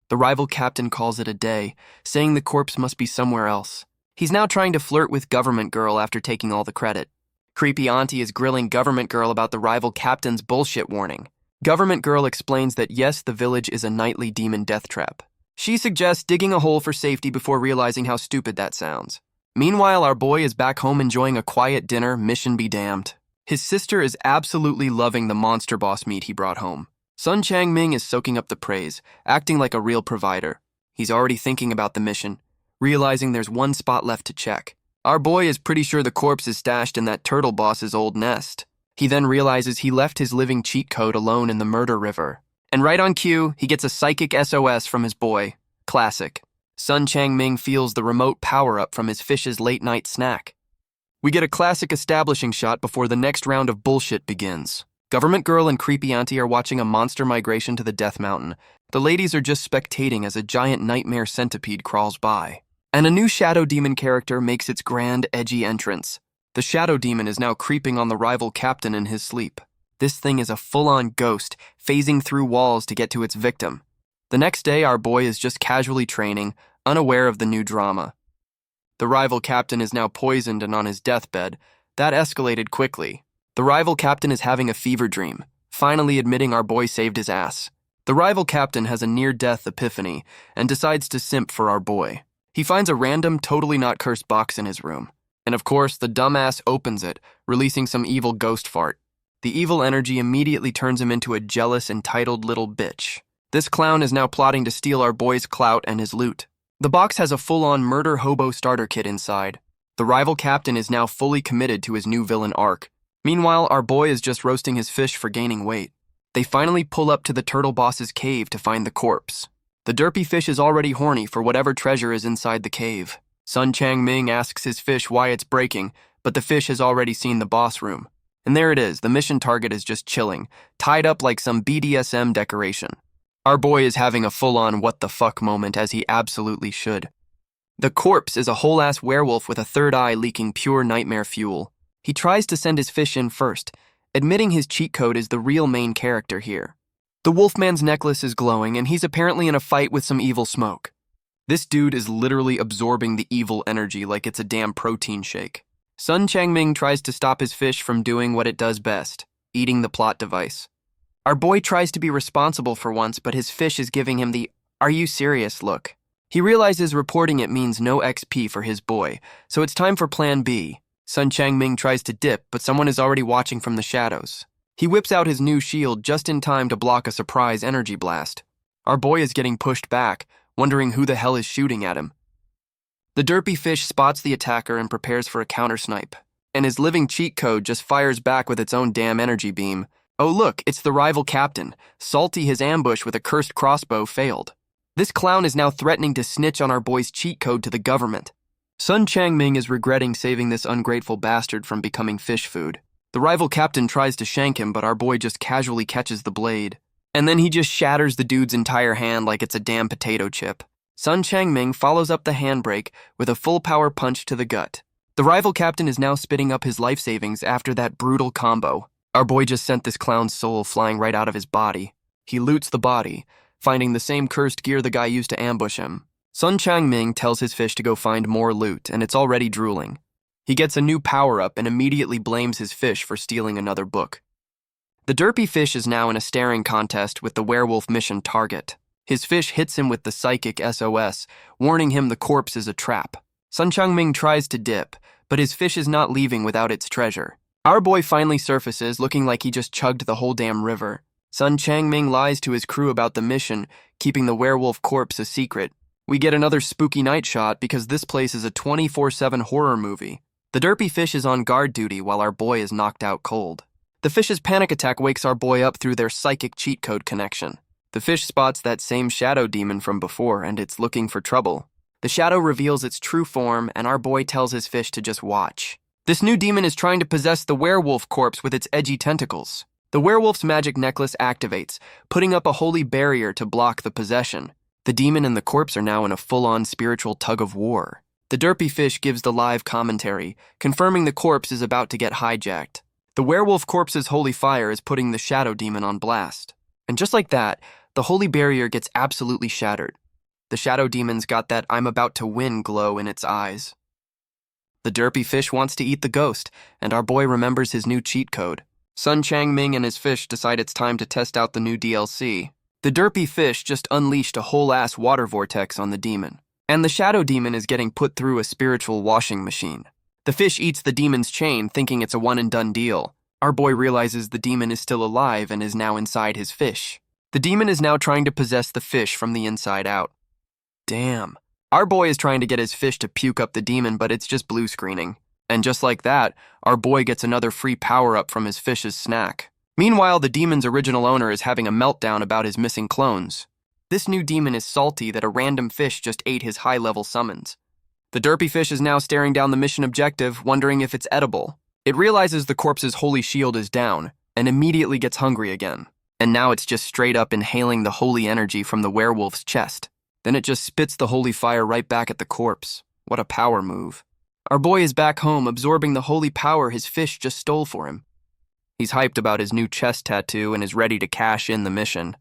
The rival captain calls it a day, saying the corpse must be somewhere else. He's now trying to flirt with Government Girl after taking all the credit. Creepy auntie is grilling Government Girl about the rival captain's bullshit warning. Government Girl explains that yes, the village is a nightly demon death trap. She suggests digging a hole for safety before realizing how stupid that sounds. Meanwhile, our boy is back home enjoying a quiet dinner, mission be damned. His sister is absolutely loving the monster boss meat he brought home. Sun Changming is soaking up the praise, acting like a real provider. He's already thinking about the mission, realizing there's one spot left to check. Our boy is pretty sure the corpse is stashed in that turtle boss's old nest. He then realizes he left his living cheat code alone in the murder river. And right on cue, he gets a psychic SOS from his boy. Classic. Sun Changming feels the remote power-up from his fish's late-night snack. We get a classic establishing shot before the next round of bullshit begins. Government Girl and Creepy auntie are watching a monster migration to the Death Mountain. The ladies are just spectating as a giant nightmare centipede crawls by. And a new shadow demon character makes its grand, edgy entrance. The shadow demon is now creeping on the rival captain in his sleep. This thing is a full-on ghost, phasing through walls to get to its victim. The next day, our boy is just casually training, unaware of the new drama. The rival captain is now poisoned and on his deathbed. That escalated quickly. The rival captain is having a fever dream, finally admitting our boy saved his ass. The rival captain has a near-death epiphany and decides to simp for our boy. He finds a random, totally not cursed box in his room. And of course, the dumbass opens it, releasing some evil ghost fart. The evil energy immediately turns him into a jealous, entitled little bitch. This clown is now plotting to steal our boy's clout and his loot. The box has a full-on murder hobo starter kit inside. The rival captain is now fully committed to his new villain arc. Meanwhile, our boy is just roasting his fish for gaining weight. They finally pull up to the turtle boss's cave to find the corpse. The derpy fish is already horny for whatever treasure is inside the cave. Sun Changming asks his fish why it's breaking, but the fish has already seen the boss room. And there it is, the mission target is just chilling, tied up like some BDSM decoration. Our boy is having a full-on what the fuck moment, as he absolutely should. The corpse is a whole-ass werewolf with a third eye leaking pure nightmare fuel. He tries to send his fish in first, admitting his cheat code is the real main character here. The Wolfman's necklace is glowing, and he's apparently in a fight with some evil smoke. This dude is literally absorbing the evil energy like it's a damn protein shake. Sun Changming tries to stop his fish from doing what it does best, eating the plot device. Our boy tries to be responsible for once, but his fish is giving him the "are you serious" look. He realizes reporting it means no XP for his boy, so it's time for plan B. Sun Changming tries to dip, but someone is already watching from the shadows. He whips out his new shield just in time to block a surprise energy blast. Our boy is getting pushed back, wondering who the hell is shooting at him. The derpy fish spots the attacker and prepares for a counter-snipe, and his living cheat code just fires back with its own damn energy beam. Oh look, it's the rival captain. Salty, his ambush with a cursed crossbow failed. This clown is now threatening to snitch on our boy's cheat code to the government. Sun Changming is regretting saving this ungrateful bastard from becoming fish food. The rival captain tries to shank him, but our boy just casually catches the blade. And then he just shatters the dude's entire hand like it's a damn potato chip. Sun Changming follows up the handbrake with a full-power punch to the gut. The rival captain is now spitting up his life savings after that brutal combo. Our boy just sent this clown's soul flying right out of his body. He loots the body, finding the same cursed gear the guy used to ambush him. Sun Changming tells his fish to go find more loot, and it's already drooling. He gets a new power-up and immediately blames his fish for stealing another book. The derpy fish is now in a staring contest with the werewolf mission target. His fish hits him with the psychic SOS, warning him the corpse is a trap. Sun Changming tries to dip, but his fish is not leaving without its treasure. Our boy finally surfaces, looking like he just chugged the whole damn river. Sun Changming lies to his crew about the mission, keeping the werewolf corpse a secret. We get another spooky night shot because this place is a 24/7 horror movie. The derpy fish is on guard duty while our boy is knocked out cold. The fish's panic attack wakes our boy up through their psychic cheat code connection. The fish spots that same shadow demon from before, and it's looking for trouble. The shadow reveals its true form, and our boy tells his fish to just watch. This new demon is trying to possess the werewolf corpse with its edgy tentacles. The werewolf's magic necklace activates, putting up a holy barrier to block the possession. The demon and the corpse are now in a full-on spiritual tug-of-war. The derpy fish gives the live commentary, confirming the corpse is about to get hijacked. The werewolf corpse's holy fire is putting the shadow demon on blast. And just like that, the holy barrier gets absolutely shattered. The shadow demon's got that "I'm about to win" glow in its eyes. The derpy fish wants to eat the ghost, and our boy remembers his new cheat code. Sun Changming and his fish decide it's time to test out the new DLC. The derpy fish just unleashed a whole-ass water vortex on the demon. And the shadow demon is getting put through a spiritual washing machine. The fish eats the demon's chain, thinking it's a one-and-done deal. Our boy realizes the demon is still alive and is now inside his fish. The demon is now trying to possess the fish from the inside out. Damn. Our boy is trying to get his fish to puke up the demon, but it's just blue screening. And just like that, our boy gets another free power-up from his fish's snack. Meanwhile, the demon's original owner is having a meltdown about his missing clones. This new demon is salty that a random fish just ate his high-level summons. The derpy fish is now staring down the mission objective, wondering if it's edible. It realizes the corpse's holy shield is down, and immediately gets hungry again. And now it's just straight up inhaling the holy energy from the werewolf's chest. Then it just spits the holy fire right back at the corpse. What a power move. Our boy is back home, absorbing the holy power his fish just stole for him. He's hyped about his new chest tattoo and is ready to cash in the mission.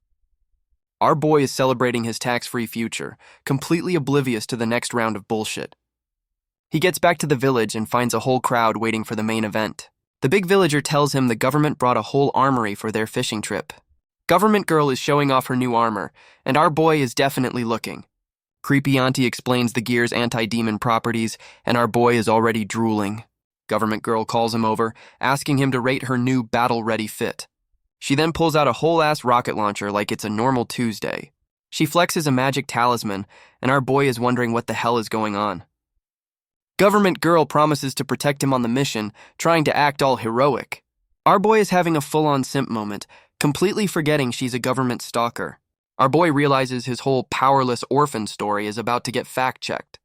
Our boy is celebrating his tax-free future, completely oblivious to the next round of bullshit. He gets back to the village and finds a whole crowd waiting for the main event. The big villager tells him the government brought a whole armory for their fishing trip. Government girl is showing off her new armor, and our boy is definitely looking. Creepy auntie explains the gear's anti-demon properties, and our boy is already drooling. Government girl calls him over, asking him to rate her new battle-ready fit. She then pulls out a whole-ass rocket launcher like it's a normal Tuesday. She flexes a magic talisman, and our boy is wondering what the hell is going on. Government girl promises to protect him on the mission, trying to act all heroic. Our boy is having a full-on simp moment, completely forgetting she's a government stalker. Our boy realizes his whole powerless orphan story is about to get fact-checked.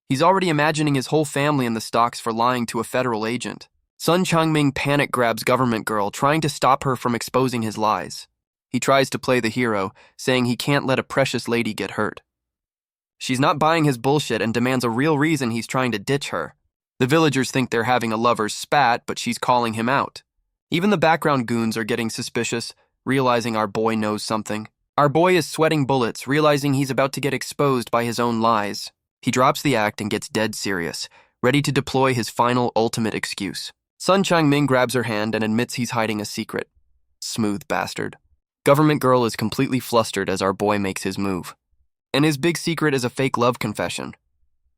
He's already imagining his whole family in the stocks for lying to a federal agent. Sun Changming panic grabs government girl, trying to stop her from exposing his lies. He tries to play the hero, saying he can't let a precious lady get hurt. She's not buying his bullshit and demands a real reason he's trying to ditch her. The villagers think they're having a lover's spat, but she's calling him out. Even the background goons are getting suspicious, realizing our boy knows something. Our boy is sweating bullets, realizing he's about to get exposed by his own lies. He drops the act and gets dead serious, ready to deploy his final ultimate excuse. Sun Changming grabs her hand and admits he's hiding a secret. Smooth bastard. Government girl is completely flustered as our boy makes his move. And his big secret is a fake love confession.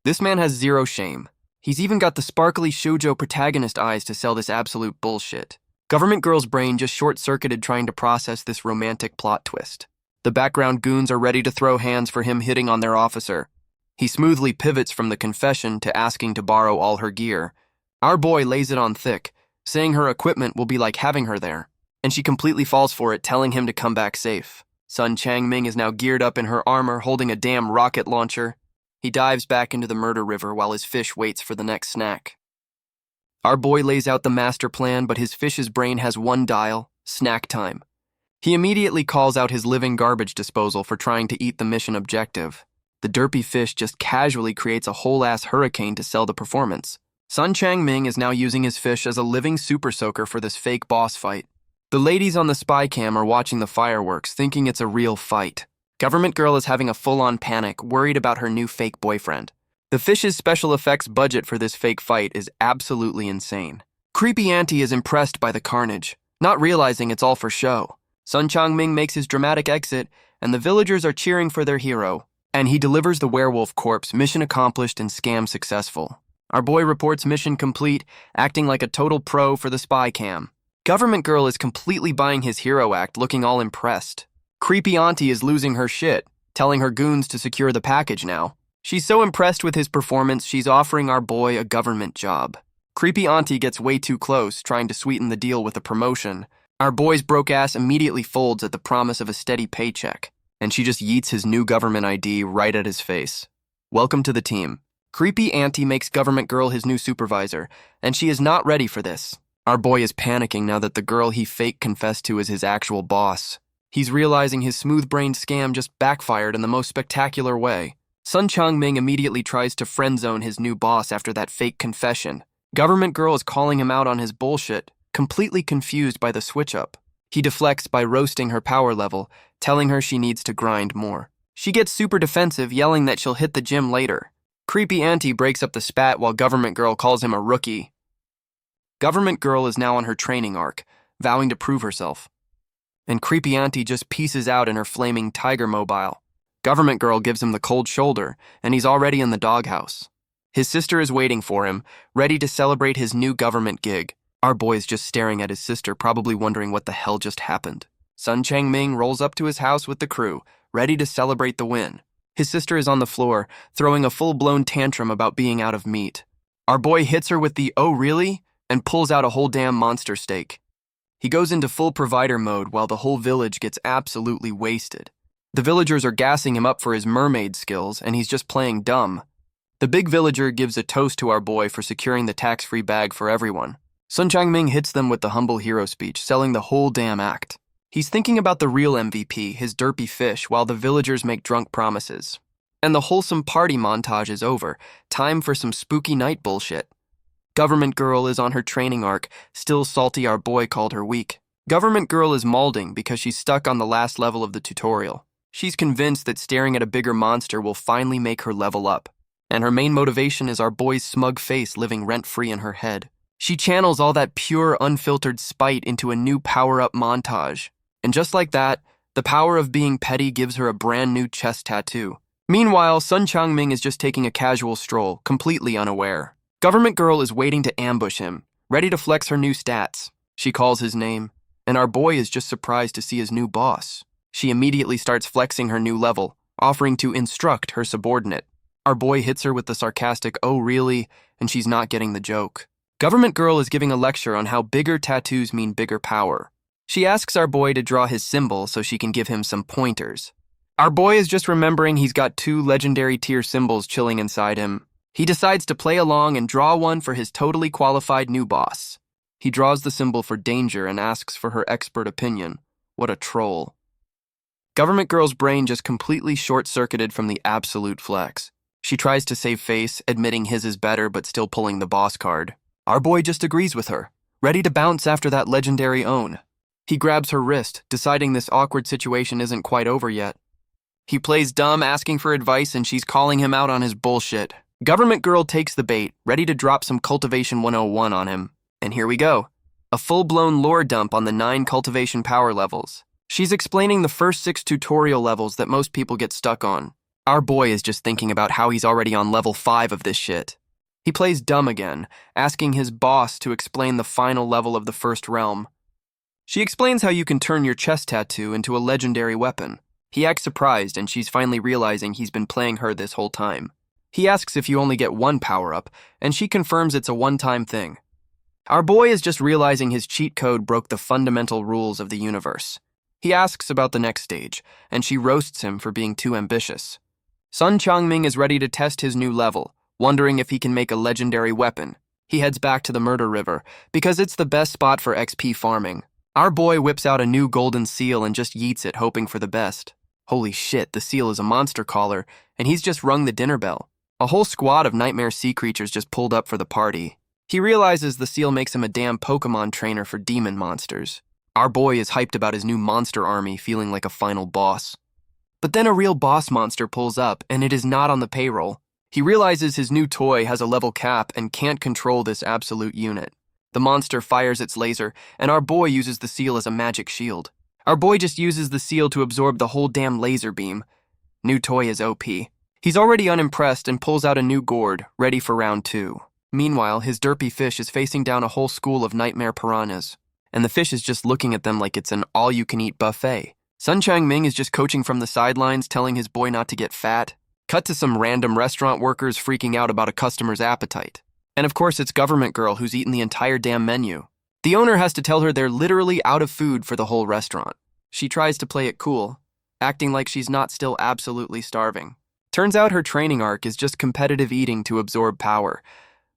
This man has zero shame. He's even got the sparkly shoujo protagonist eyes to sell this absolute bullshit. Government girl's brain just short-circuited trying to process this romantic plot twist. The background goons are ready to throw hands for him hitting on their officer. He smoothly pivots from the confession to asking to borrow all her gear. Our boy lays it on thick, saying her equipment will be like having her there, and she completely falls for it, telling him to come back safe. Sun Changming is now geared up in her armor, holding a damn rocket launcher. He dives back into the murder river while his fish waits for the next snack. Our boy lays out the master plan, but his fish's brain has one dial: snack time. He immediately calls out his living garbage disposal for trying to eat the mission objective. The derpy fish just casually creates a whole-ass hurricane to sell the performance. Sun Changming is now using his fish as a living super soaker for this fake boss fight. The ladies on the spy cam are watching the fireworks, thinking it's a real fight. Government girl is having a full-on panic, worried about her new fake boyfriend. The fish's special effects budget for this fake fight is absolutely insane. Creepy auntie is impressed by the carnage, not realizing it's all for show. Sun Changming makes his dramatic exit, and the villagers are cheering for their hero. And he delivers the werewolf corpse, mission accomplished and scam successful. Our boy reports mission complete, acting like a total pro for the spy cam. Government girl is completely buying his hero act, looking all impressed. Creepy auntie is losing her shit, telling her goons to secure the package now. She's so impressed with his performance, she's offering our boy a government job. Creepy auntie gets way too close, trying to sweeten the deal with a promotion. Our boy's broke ass immediately folds at the promise of a steady paycheck, and she just yeets his new government ID right at his face. Welcome to the team. Creepy auntie makes government girl his new supervisor, and she is not ready for this. Our boy is panicking now that the girl he fake confessed to is his actual boss. He's realizing his smooth-brained scam just backfired in the most spectacular way. Sun Changming immediately tries to friend-zone his new boss after that fake confession. Government girl is calling him out on his bullshit, completely confused by the switch-up. He deflects by roasting her power level, telling her she needs to grind more. She gets super defensive, yelling that she'll hit the gym later. Creepy auntie breaks up the spat while government girl calls him a rookie. Government girl is now on her training arc, vowing to prove herself. And creepy auntie just pieces out in her flaming tiger mobile. Government girl gives him the cold shoulder, and he's already in the doghouse. His sister is waiting for him, ready to celebrate his new government gig. Our boy is just staring at his sister, probably wondering what the hell just happened. Sun Changming rolls up to his house with the crew, ready to celebrate the win. His sister is on the floor, throwing a full-blown tantrum about being out of meat. Our boy hits her with the "oh really?" and pulls out a whole damn monster steak. He goes into full provider mode while the whole village gets absolutely wasted. The villagers are gassing him up for his mermaid skills, and he's just playing dumb. The big villager gives a toast to our boy for securing the tax-free bag for everyone. Sun Changming hits them with the humble hero speech, selling the whole damn act. He's thinking about the real MVP, his derpy fish, while the villagers make drunk promises. And the wholesome party montage is over. Time for some spooky night bullshit. Government girl is on her training arc, still salty our boy called her weak. Government girl is maulding because she's stuck on the last level of the tutorial. She's convinced that staring at a bigger monster will finally make her level up, and her main motivation is our boy's smug face living rent-free in her head. She channels all that pure, unfiltered spite into a new power-up montage, and just like that, the power of being petty gives her a brand new chest tattoo. Meanwhile, Sun Changming is just taking a casual stroll, completely unaware. Government Girl is waiting to ambush him, ready to flex her new stats. She calls his name, and our boy is just surprised to see his new boss. She immediately starts flexing her new level, offering to instruct her subordinate. Our boy hits her with the sarcastic, "Oh really?" and she's not getting the joke. Government Girl is giving a lecture on how bigger tattoos mean bigger power. She asks our boy to draw his symbol so she can give him some pointers. Our boy is just remembering he's got 2 legendary tier symbols chilling inside him. He decides to play along and draw one for his totally qualified new boss. He draws the symbol for danger and asks for her expert opinion. What a troll. Government Girl's brain just completely short-circuited from the absolute flex. She tries to save face, admitting his is better but still pulling the boss card. Our boy just agrees with her, ready to bounce after that legendary own. He grabs her wrist, deciding this awkward situation isn't quite over yet. He plays dumb, asking for advice, and she's calling him out on his bullshit. Government Girl takes the bait, ready to drop some Cultivation 101 on him. And here we go. A full-blown lore dump on the 9 cultivation power levels. She's explaining the first 6 tutorial levels that most people get stuck on. Our boy is just thinking about how he's already on level 5 of this shit. He plays dumb again, asking his boss to explain the final level of the first realm. She explains how you can turn your chest tattoo into a legendary weapon. He acts surprised, and she's finally realizing he's been playing her this whole time. He asks if you only get 1 power-up, and she confirms it's a one-time thing. Our boy is just realizing his cheat code broke the fundamental rules of the universe. He asks about the next stage, and she roasts him for being too ambitious. Sun Changming is ready to test his new level, wondering if he can make a legendary weapon. He heads back to the Murder River, because it's the best spot for XP farming. Our boy whips out a new golden seal and just yeets it, hoping for the best. Holy shit, the seal is a monster caller, and he's just rung the dinner bell. A whole squad of nightmare sea creatures just pulled up for the party. He realizes the seal makes him a damn Pokemon trainer for demon monsters. Our boy is hyped about his new monster army, feeling like a final boss. But then a real boss monster pulls up, and it is not on the payroll. He realizes his new toy has a level cap and can't control this absolute unit. The monster fires its laser, and our boy uses the seal as a magic shield. Our boy just uses the seal to absorb the whole damn laser beam. New toy is OP. He's already unimpressed and pulls out a new gourd, ready for round 2. Meanwhile, his derpy fish is facing down a whole school of nightmare piranhas, and the fish is just looking at them like it's an all-you-can-eat buffet. Sun Changming is just coaching from the sidelines, telling his boy not to get fat. Cut to some random restaurant workers freaking out about a customer's appetite. And of course, it's Government Girl who's eaten the entire damn menu. The owner has to tell her they're literally out of food for the whole restaurant. She tries to play it cool, acting like she's not still absolutely starving. Turns out her training arc is just competitive eating to absorb power.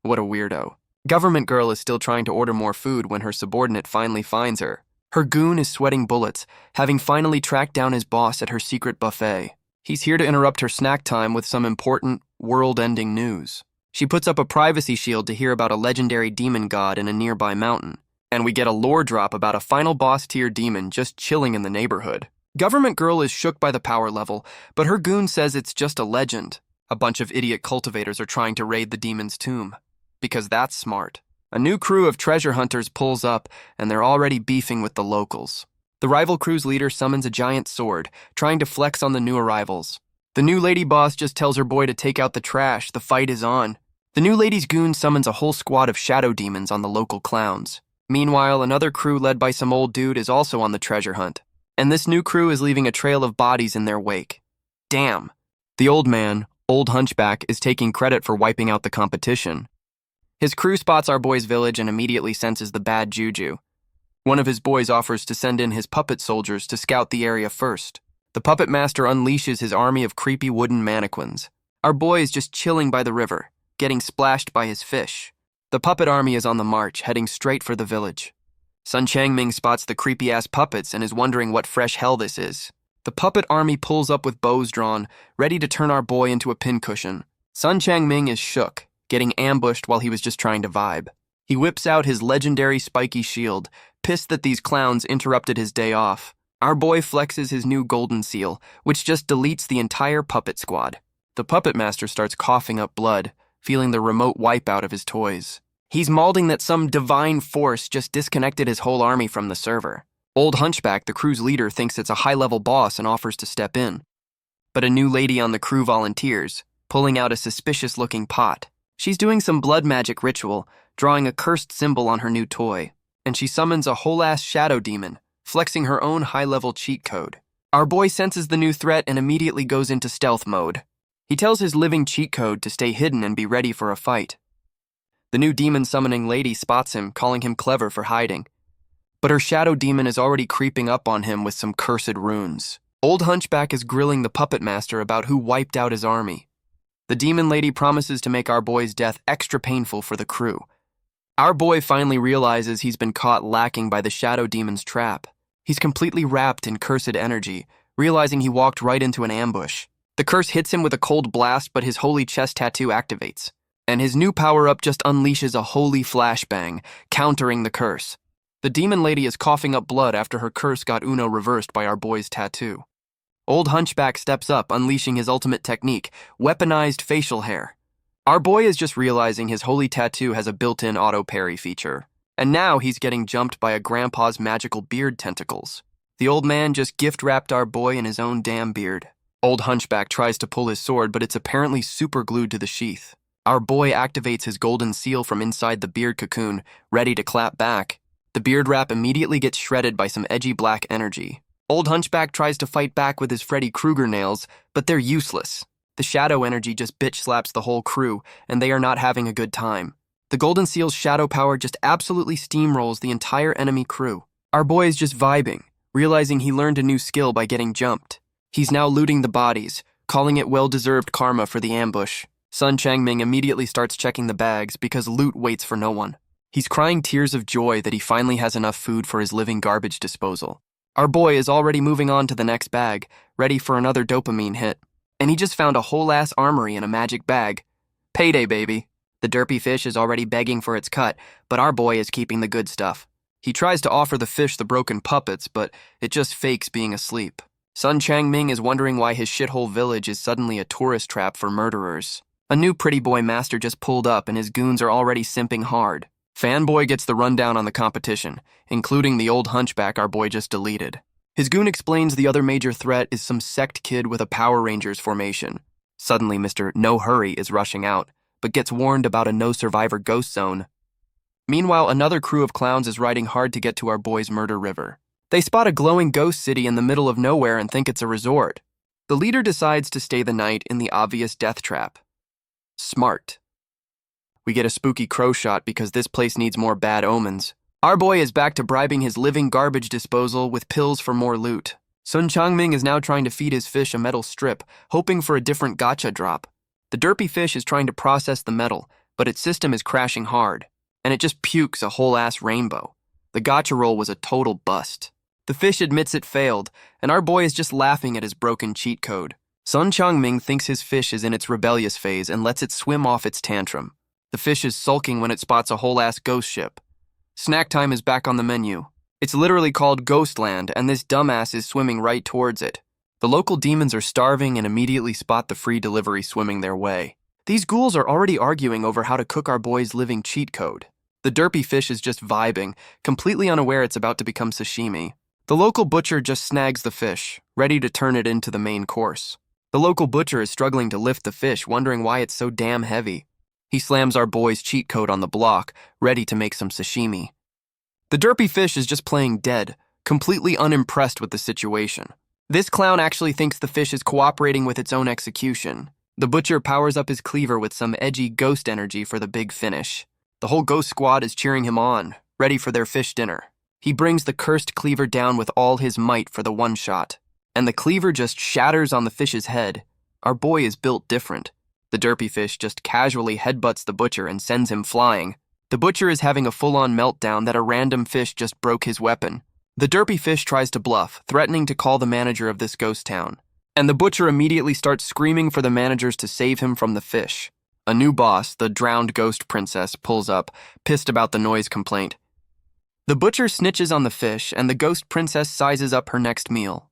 What a weirdo. Government Girl is still trying to order more food when her subordinate finally finds her. Her goon is sweating bullets, having finally tracked down his boss at her secret buffet. He's here to interrupt her snack time with some important, world-ending news. She puts up a privacy shield to hear about a legendary demon god in a nearby mountain, and we get a lore drop about a final boss-tier demon just chilling in the neighborhood. Government Girl is shook by the power level, but her goon says it's just a legend. A bunch of idiot cultivators are trying to raid the demon's tomb. Because that's smart. A new crew of treasure hunters pulls up, and they're already beefing with the locals. The rival crew's leader summons a giant sword, trying to flex on the new arrivals. The new lady boss just tells her boy to take out the trash. The fight is on. The new lady's goon summons a whole squad of shadow demons on the local clowns. Meanwhile, another crew led by some old dude is also on the treasure hunt. And this new crew is leaving a trail of bodies in their wake. Damn. The old man, Old Hunchback, is taking credit for wiping out the competition. His crew spots our boy's village and immediately senses the bad juju. One of his boys offers to send in his puppet soldiers to scout the area first. The puppet master unleashes his army of creepy wooden mannequins. Our boy is just chilling by the river, getting splashed by his fish. The puppet army is on the march, heading straight for the village. Sun Changming spots the creepy-ass puppets and is wondering what fresh hell this is. The puppet army pulls up with bows drawn, ready to turn our boy into a pincushion. Sun Changming is shook, getting ambushed while he was just trying to vibe. He whips out his legendary spiky shield, pissed that these clowns interrupted his day off. Our boy flexes his new golden seal, which just deletes the entire puppet squad. The puppet master starts coughing up blood, feeling the remote wipeout of his toys. He's mauling that some divine force just disconnected his whole army from the server. Old Hunchback, the crew's leader, thinks it's a high-level boss and offers to step in. But a new lady on the crew volunteers, pulling out a suspicious-looking pot. She's doing some blood magic ritual, drawing a cursed symbol on her new toy, and she summons a whole-ass shadow demon, flexing her own high-level cheat code. Our boy senses the new threat and immediately goes into stealth mode. He tells his living cheat code to stay hidden and be ready for a fight. The new demon-summoning lady spots him, calling him clever for hiding. But her shadow demon is already creeping up on him with some cursed runes. Old Hunchback is grilling the puppet master about who wiped out his army. The demon lady promises to make our boy's death extra painful for the crew. Our boy finally realizes he's been caught lacking by the shadow demon's trap. He's completely wrapped in cursed energy, realizing he walked right into an ambush. The curse hits him with a cold blast, but his holy chest tattoo activates. And his new power-up just unleashes a holy flashbang, countering the curse. The demon lady is coughing up blood after her curse got Uno reversed by our boy's tattoo. Old Hunchback steps up, unleashing his ultimate technique, weaponized facial hair. Our boy is just realizing his holy tattoo has a built-in auto-parry feature. And now he's getting jumped by a grandpa's magical beard tentacles. The old man just gift-wrapped our boy in his own damn beard. Old Hunchback tries to pull his sword, but it's apparently super-glued to the sheath. Our boy activates his golden seal from inside the beard cocoon, ready to clap back. The beard wrap immediately gets shredded by some edgy black energy. Old Hunchback tries to fight back with his Freddy Krueger nails, but they're useless. The shadow energy just bitch slaps the whole crew, and they are not having a good time. The golden seal's shadow power just absolutely steamrolls the entire enemy crew. Our boy is just vibing, realizing he learned a new skill by getting jumped. He's now looting the bodies, calling it well-deserved karma for the ambush. Sun Changming immediately starts checking the bags because loot waits for no one. He's crying tears of joy that he finally has enough food for his living garbage disposal. Our boy is already moving on to the next bag, ready for another dopamine hit. And he just found a whole-ass armory in a magic bag. Payday, baby. The derpy fish is already begging for its cut, but our boy is keeping the good stuff. He tries to offer the fish the broken puppets, but it just fakes being asleep. Sun Changming is wondering why his shithole village is suddenly a tourist trap for murderers. A new pretty boy master just pulled up and his goons are already simping hard. Fanboy gets the rundown on the competition, including the old Hunchback our boy just deleted. His goon explains the other major threat is some sect kid with a Power Rangers formation. Suddenly, Mr. No Hurry is rushing out, but gets warned about a no-survivor ghost zone. Meanwhile, another crew of clowns is riding hard to get to our boy's murder river. They spot a glowing ghost city in the middle of nowhere and think it's a resort. The leader decides to stay the night in the obvious death trap. Smart. We get a spooky crow shot because this place needs more bad omens. Our boy is back to bribing his living garbage disposal with pills for more loot. Sun Changming is now trying to feed his fish a metal strip, hoping for a different gacha drop. The derpy fish is trying to process the metal, but its system is crashing hard, and it just pukes a whole-ass rainbow. The gacha roll was a total bust. The fish admits it failed, and our boy is just laughing at his broken cheat code. Sun Changming thinks his fish is in its rebellious phase and lets it swim off its tantrum. The fish is sulking when it spots a whole-ass ghost ship. Snack time is back on the menu. It's literally called Ghostland, and this dumbass is swimming right towards it. The local demons are starving and immediately spot the free delivery swimming their way. These ghouls are already arguing over how to cook our boy's living cheat code. The derpy fish is just vibing, completely unaware it's about to become sashimi. The local butcher just snags the fish, ready to turn it into the main course. The local butcher is struggling to lift the fish, wondering why it's so damn heavy. He slams our boy's cheat code on the block, ready to make some sashimi. The derpy fish is just playing dead, completely unimpressed with the situation. This clown actually thinks the fish is cooperating with its own execution. The butcher powers up his cleaver with some edgy ghost energy for the big finish. The whole ghost squad is cheering him on, ready for their fish dinner. He brings the cursed cleaver down with all his might for the one shot, and the cleaver just shatters on the fish's head. Our boy is built different. The derpy fish just casually headbutts the butcher and sends him flying. The butcher is having a full-on meltdown that a random fish just broke his weapon. The derpy fish tries to bluff, threatening to call the manager of this ghost town. And the butcher immediately starts screaming for the managers to save him from the fish. A new boss, the drowned ghost princess, pulls up, pissed about the noise complaint. The butcher snitches on the fish, and the ghost princess sizes up her next meal.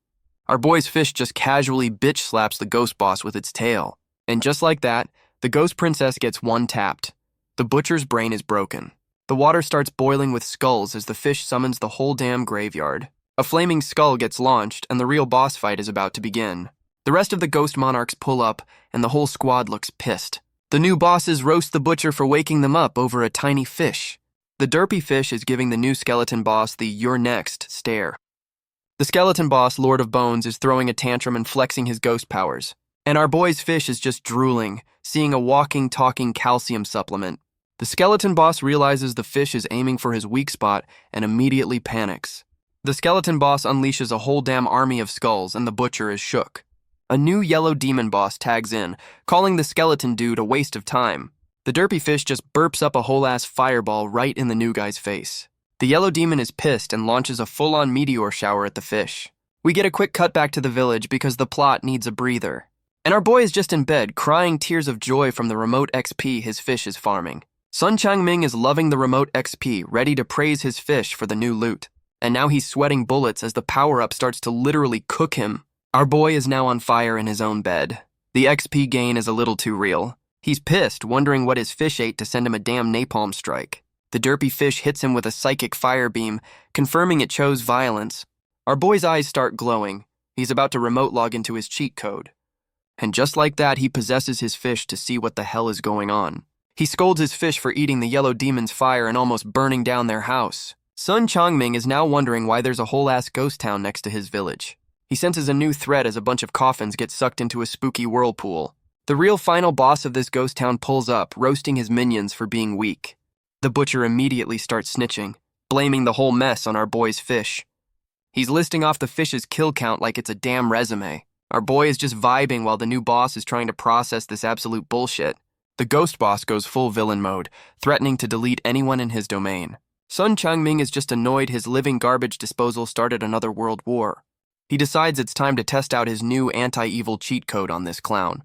Our boy's fish just casually bitch slaps the ghost boss with its tail. And just like that, the ghost princess gets one tapped. The butcher's brain is broken. The water starts boiling with skulls as the fish summons the whole damn graveyard. A flaming skull gets launched, and the real boss fight is about to begin. The rest of the ghost monarchs pull up, and the whole squad looks pissed. The new bosses roast the butcher for waking them up over a tiny fish. The derpy fish is giving the new skeleton boss the "you're next" stare. The skeleton boss, Lord of Bones, is throwing a tantrum and flexing his ghost powers. And our boy's fish is just drooling, seeing a walking, talking calcium supplement. The skeleton boss realizes the fish is aiming for his weak spot and immediately panics. The skeleton boss unleashes a whole damn army of skulls, and the butcher is shook. A new yellow demon boss tags in, calling the skeleton dude a waste of time. The derpy fish just burps up a whole-ass fireball right in the new guy's face. The yellow demon is pissed and launches a full-on meteor shower at the fish. We get a quick cut back to the village because the plot needs a breather. And our boy is just in bed, crying tears of joy from the remote XP his fish is farming. Sun Changming is loving the remote XP, ready to praise his fish for the new loot. And now he's sweating bullets as the power-up starts to literally cook him. Our boy is now on fire in his own bed. The XP gain is a little too real. He's pissed, wondering what his fish ate to send him a damn napalm strike. The derpy fish hits him with a psychic fire beam, confirming it chose violence. Our boy's eyes start glowing. He's about to remote log into his cheat code. And just like that, he possesses his fish to see what the hell is going on. He scolds his fish for eating the yellow demon's fire and almost burning down their house. Sun Changming is now wondering why there's a whole-ass ghost town next to his village. He senses a new threat as a bunch of coffins get sucked into a spooky whirlpool. The real final boss of this ghost town pulls up, roasting his minions for being weak. The butcher immediately starts snitching, blaming the whole mess on our boy's fish. He's listing off the fish's kill count like it's a damn resume. Our boy is just vibing while the new boss is trying to process this absolute bullshit. The ghost boss goes full villain mode, threatening to delete anyone in his domain. Sun Changming is just annoyed his living garbage disposal started another world war. He decides it's time to test out his new anti-evil cheat code on this clown.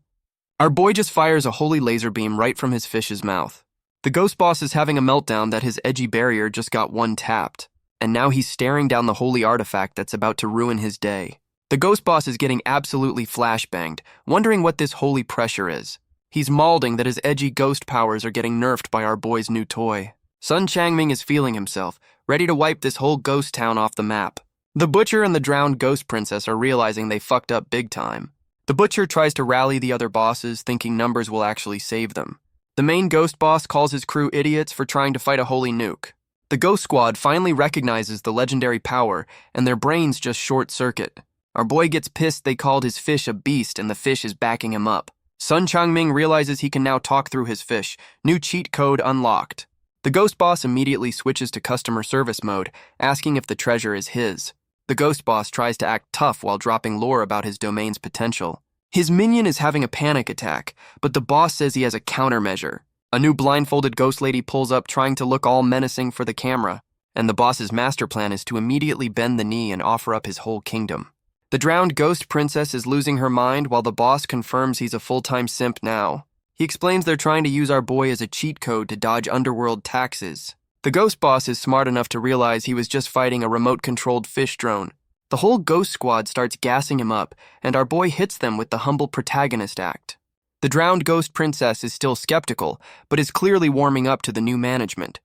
Our boy just fires a holy laser beam right from his fish's mouth. The ghost boss is having a meltdown that his edgy barrier just got one tapped, and now he's staring down the holy artifact that's about to ruin his day. The ghost boss is getting absolutely flashbanged, wondering what this holy pressure is. He's mauling that his edgy ghost powers are getting nerfed by our boy's new toy. Sun Changming is feeling himself, ready to wipe this whole ghost town off the map. The butcher and the drowned ghost princess are realizing they fucked up big time. The butcher tries to rally the other bosses, thinking numbers will actually save them. The main ghost boss calls his crew idiots for trying to fight a holy nuke. The ghost squad finally recognizes the legendary power, and their brains just short-circuit. Our boy gets pissed they called his fish a beast, and the fish is backing him up. Sun Changming realizes he can now talk through his fish. New cheat code unlocked. The ghost boss immediately switches to customer service mode, asking if the treasure is his. The ghost boss tries to act tough while dropping lore about his domain's potential. His minion is having a panic attack, but the boss says he has a countermeasure. A new blindfolded ghost lady pulls up trying to look all menacing for the camera, and the boss's master plan is to immediately bend the knee and offer up his whole kingdom. The drowned ghost princess is losing her mind while the boss confirms he's a full-time simp now. He explains they're trying to use our boy as a cheat code to dodge underworld taxes. The ghost boss is smart enough to realize he was just fighting a remote-controlled fish drone. The whole ghost squad starts gassing him up, and our boy hits them with the humble protagonist act. The drowned ghost princess is still skeptical, but is clearly warming up to the new management.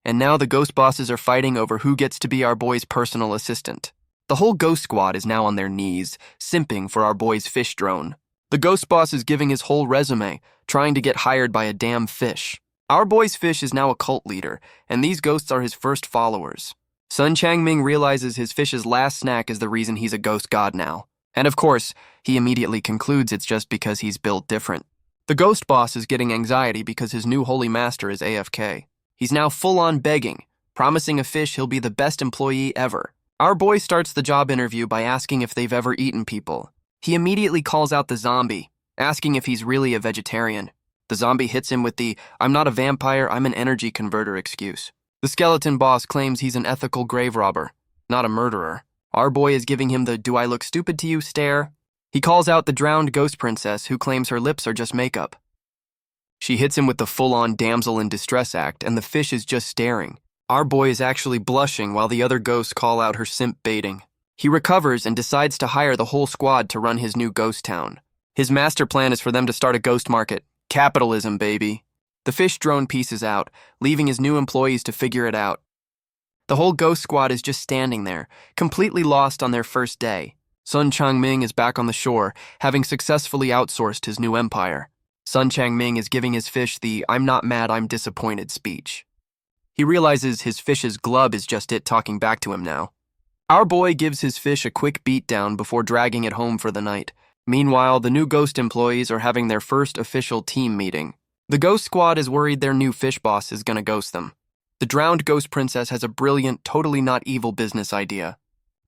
And now the ghost bosses are fighting over who gets to be our boy's personal assistant. The whole ghost squad is now on their knees, simping for our boy's fish drone. The ghost boss is giving his whole resume, trying to get hired by a damn fish. Our boy's fish is now a cult leader, and these ghosts are his first followers. Sun Changming realizes his fish's last snack is the reason he's a ghost god now. And of course, he immediately concludes it's just because he's built different. The ghost boss is getting anxiety because his new holy master is AFK. He's now full-on begging, promising a fish he'll be the best employee ever. Our boy starts the job interview by asking if they've ever eaten people. He immediately calls out the zombie, asking if he's really a vegetarian. The zombie hits him with the, "I'm not a vampire, I'm an energy converter" excuse. The skeleton boss claims he's an ethical grave robber, not a murderer. Our boy is giving him the "do I look stupid to you" stare. He calls out the drowned ghost princess, who claims her lips are just makeup. She hits him with the full-on damsel in distress act, and the fish is just staring. Our boy is actually blushing while the other ghosts call out her simp baiting. He recovers and decides to hire the whole squad to run his new ghost town. His master plan is for them to start a ghost market. Capitalism, baby. The fish drone pieces out, leaving his new employees to figure it out. The whole ghost squad is just standing there, completely lost on their first day. Sun Changming is back on the shore, having successfully outsourced his new empire. Sun Changming is giving his fish the "I'm not mad, I'm disappointed" speech. He realizes his fish's glub is just it talking back to him now. Our boy gives his fish a quick beatdown before dragging it home for the night. Meanwhile, the new ghost employees are having their first official team meeting. The ghost squad is worried their new fish boss is gonna ghost them. The drowned ghost princess has a brilliant, totally not evil business idea.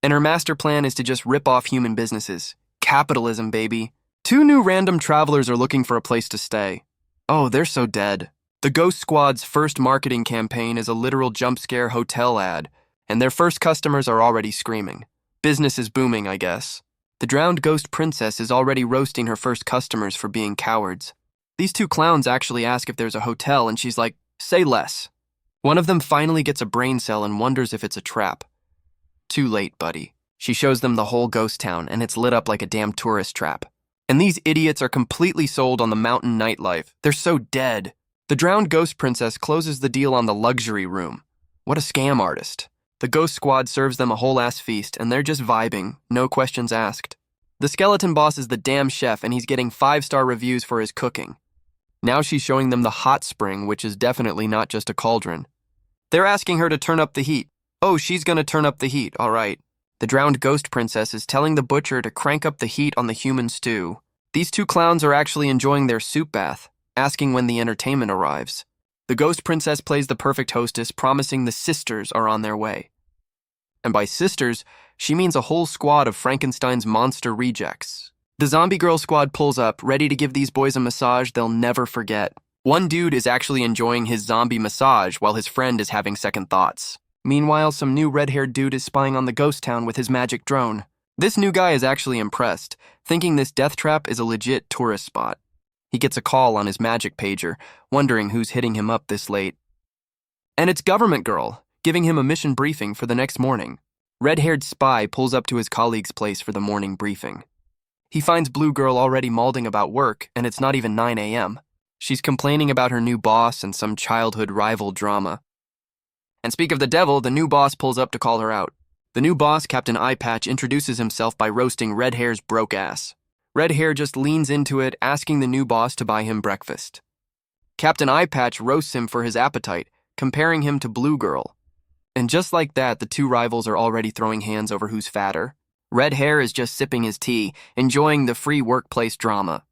And her master plan is to just rip off human businesses. Capitalism, baby. 2 new random travelers are looking for a place to stay. Oh, they're so dead. The ghost squad's first marketing campaign is a literal jump scare hotel ad, and their first customers are already screaming. Business is booming, I guess. The drowned ghost princess is already roasting her first customers for being cowards. These 2 clowns actually ask if there's a hotel, and she's like, "Say less." One of them finally gets a brain cell and wonders if it's a trap. Too late, buddy. She shows them the whole ghost town, and it's lit up like a damn tourist trap. And these idiots are completely sold on the mountain nightlife. They're so dead. The drowned ghost princess closes the deal on the luxury room. What a scam artist. The ghost squad serves them a whole-ass feast, and they're just vibing, no questions asked. The skeleton boss is the damn chef, and he's getting 5-star reviews for his cooking. Now she's showing them the hot spring, which is definitely not just a cauldron. They're asking her to turn up the heat. Oh, she's gonna turn up the heat, all right. The drowned ghost princess is telling the butcher to crank up the heat on the human stew. These 2 clowns are actually enjoying their soup bath, asking when the entertainment arrives. The ghost princess plays the perfect hostess, promising the sisters are on their way. And by sisters, she means a whole squad of Frankenstein's monster rejects. The zombie girl squad pulls up, ready to give these boys a massage they'll never forget. One dude is actually enjoying his zombie massage while his friend is having second thoughts. Meanwhile, some new red-haired dude is spying on the ghost town with his magic drone. This new guy is actually impressed, thinking this death trap is a legit tourist spot. He gets a call on his magic pager, wondering who's hitting him up this late. And it's Government Girl, giving him a mission briefing for the next morning. Red-haired spy pulls up to his colleague's place for the morning briefing. He finds Blue Girl already mauling about work, and it's not even 9 a.m. She's complaining about her new boss and some childhood rival drama. And speak of the devil, the new boss pulls up to call her out. The new boss, Captain Eyepatch, introduces himself by roasting Red Hair's broke ass. Red Hair just leans into it, asking the new boss to buy him breakfast. Captain Eyepatch roasts him for his appetite, comparing him to Blue Girl. And just like that, the 2 rivals are already throwing hands over who's fatter. Red Hair is just sipping his tea, enjoying the free workplace drama.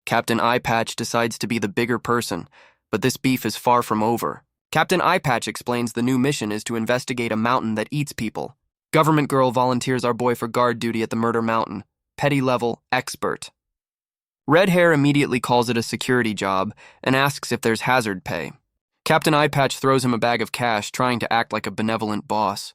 Captain Eyepatch decides to be the bigger person, but this beef is far from over. Captain Eyepatch explains the new mission is to investigate a mountain that eats people. Government Girl volunteers our boy for guard duty at the murder mountain. Petty level, expert. Red Hair immediately calls it a security job and asks if there's hazard pay. Captain Eyepatch throws him a bag of cash, trying to act like a benevolent boss.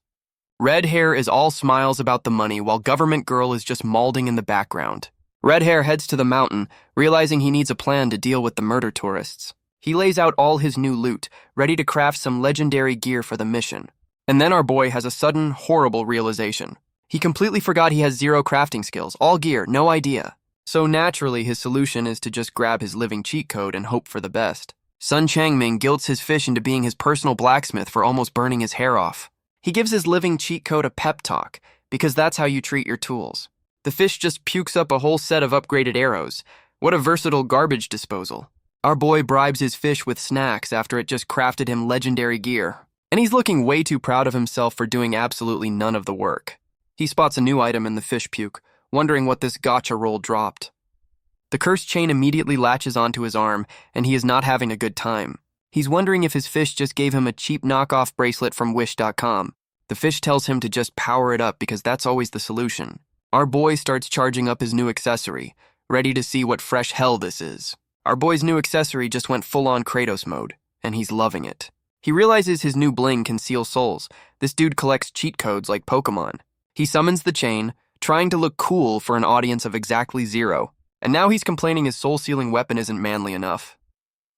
Red Hair is all smiles about the money, while Government Girl is just mauling in the background. Red Hair heads to the mountain, realizing he needs a plan to deal with the murder tourists. He lays out all his new loot, ready to craft some legendary gear for the mission. And then our boy has a sudden, horrible realization. He completely forgot he has 0 crafting skills, all gear, no idea. So naturally, his solution is to just grab his living cheat code and hope for the best. Sun Changming guilts his fish into being his personal blacksmith for almost burning his hair off. He gives his living cheat code a pep talk, because that's how you treat your tools. The fish just pukes up a whole set of upgraded arrows. What a versatile garbage disposal. Our boy bribes his fish with snacks after it just crafted him legendary gear. And he's looking way too proud of himself for doing absolutely none of the work. He spots a new item in the fish puke, wondering what this gotcha roll dropped. The cursed chain immediately latches onto his arm, and he is not having a good time. He's wondering if his fish just gave him a cheap knockoff bracelet from Wish.com. The fish tells him to just power it up because that's always the solution. Our boy starts charging up his new accessory, ready to see what fresh hell this is. Our boy's new accessory just went full-on Kratos mode, and he's loving it. He realizes his new bling can seal souls. This dude collects cheat codes like Pokemon. He summons the chain, trying to look cool for an audience of exactly 0. And now he's complaining his soul-sealing weapon isn't manly enough.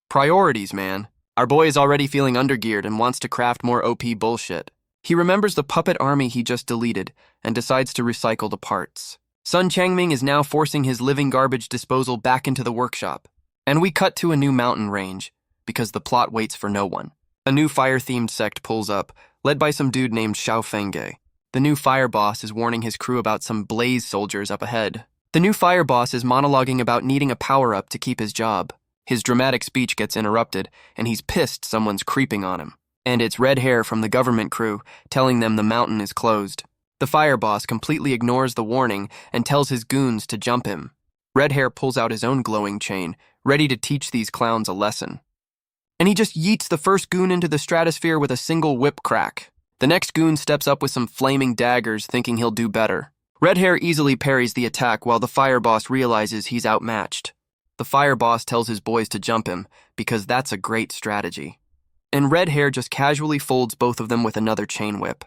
Priorities, man. Our boy is already feeling undergeared and wants to craft more OP bullshit. He remembers the puppet army he just deleted and decides to recycle the parts. Sun Changming is now forcing his living garbage disposal back into the workshop. And we cut to a new mountain range, because the plot waits for no one. A new fire-themed sect pulls up, led by some dude named Xiao Fengge. The new fire boss is warning his crew about some blaze soldiers up ahead. The new fire boss is monologuing about needing a power-up to keep his job. His dramatic speech gets interrupted, and he's pissed someone's creeping on him. And it's Red Hair from the government crew telling them the mountain is closed. The fire boss completely ignores the warning and tells his goons to jump him. Red Hair pulls out his own glowing chain, ready to teach these clowns a lesson. And he just yeets the first goon into the stratosphere with a single whip crack. The next goon steps up with some flaming daggers, thinking he'll do better. Red Hair easily parries the attack while the fire boss realizes he's outmatched. The fire boss tells his boys to jump him, because that's a great strategy. And Red Hair just casually folds both of them with another chain whip.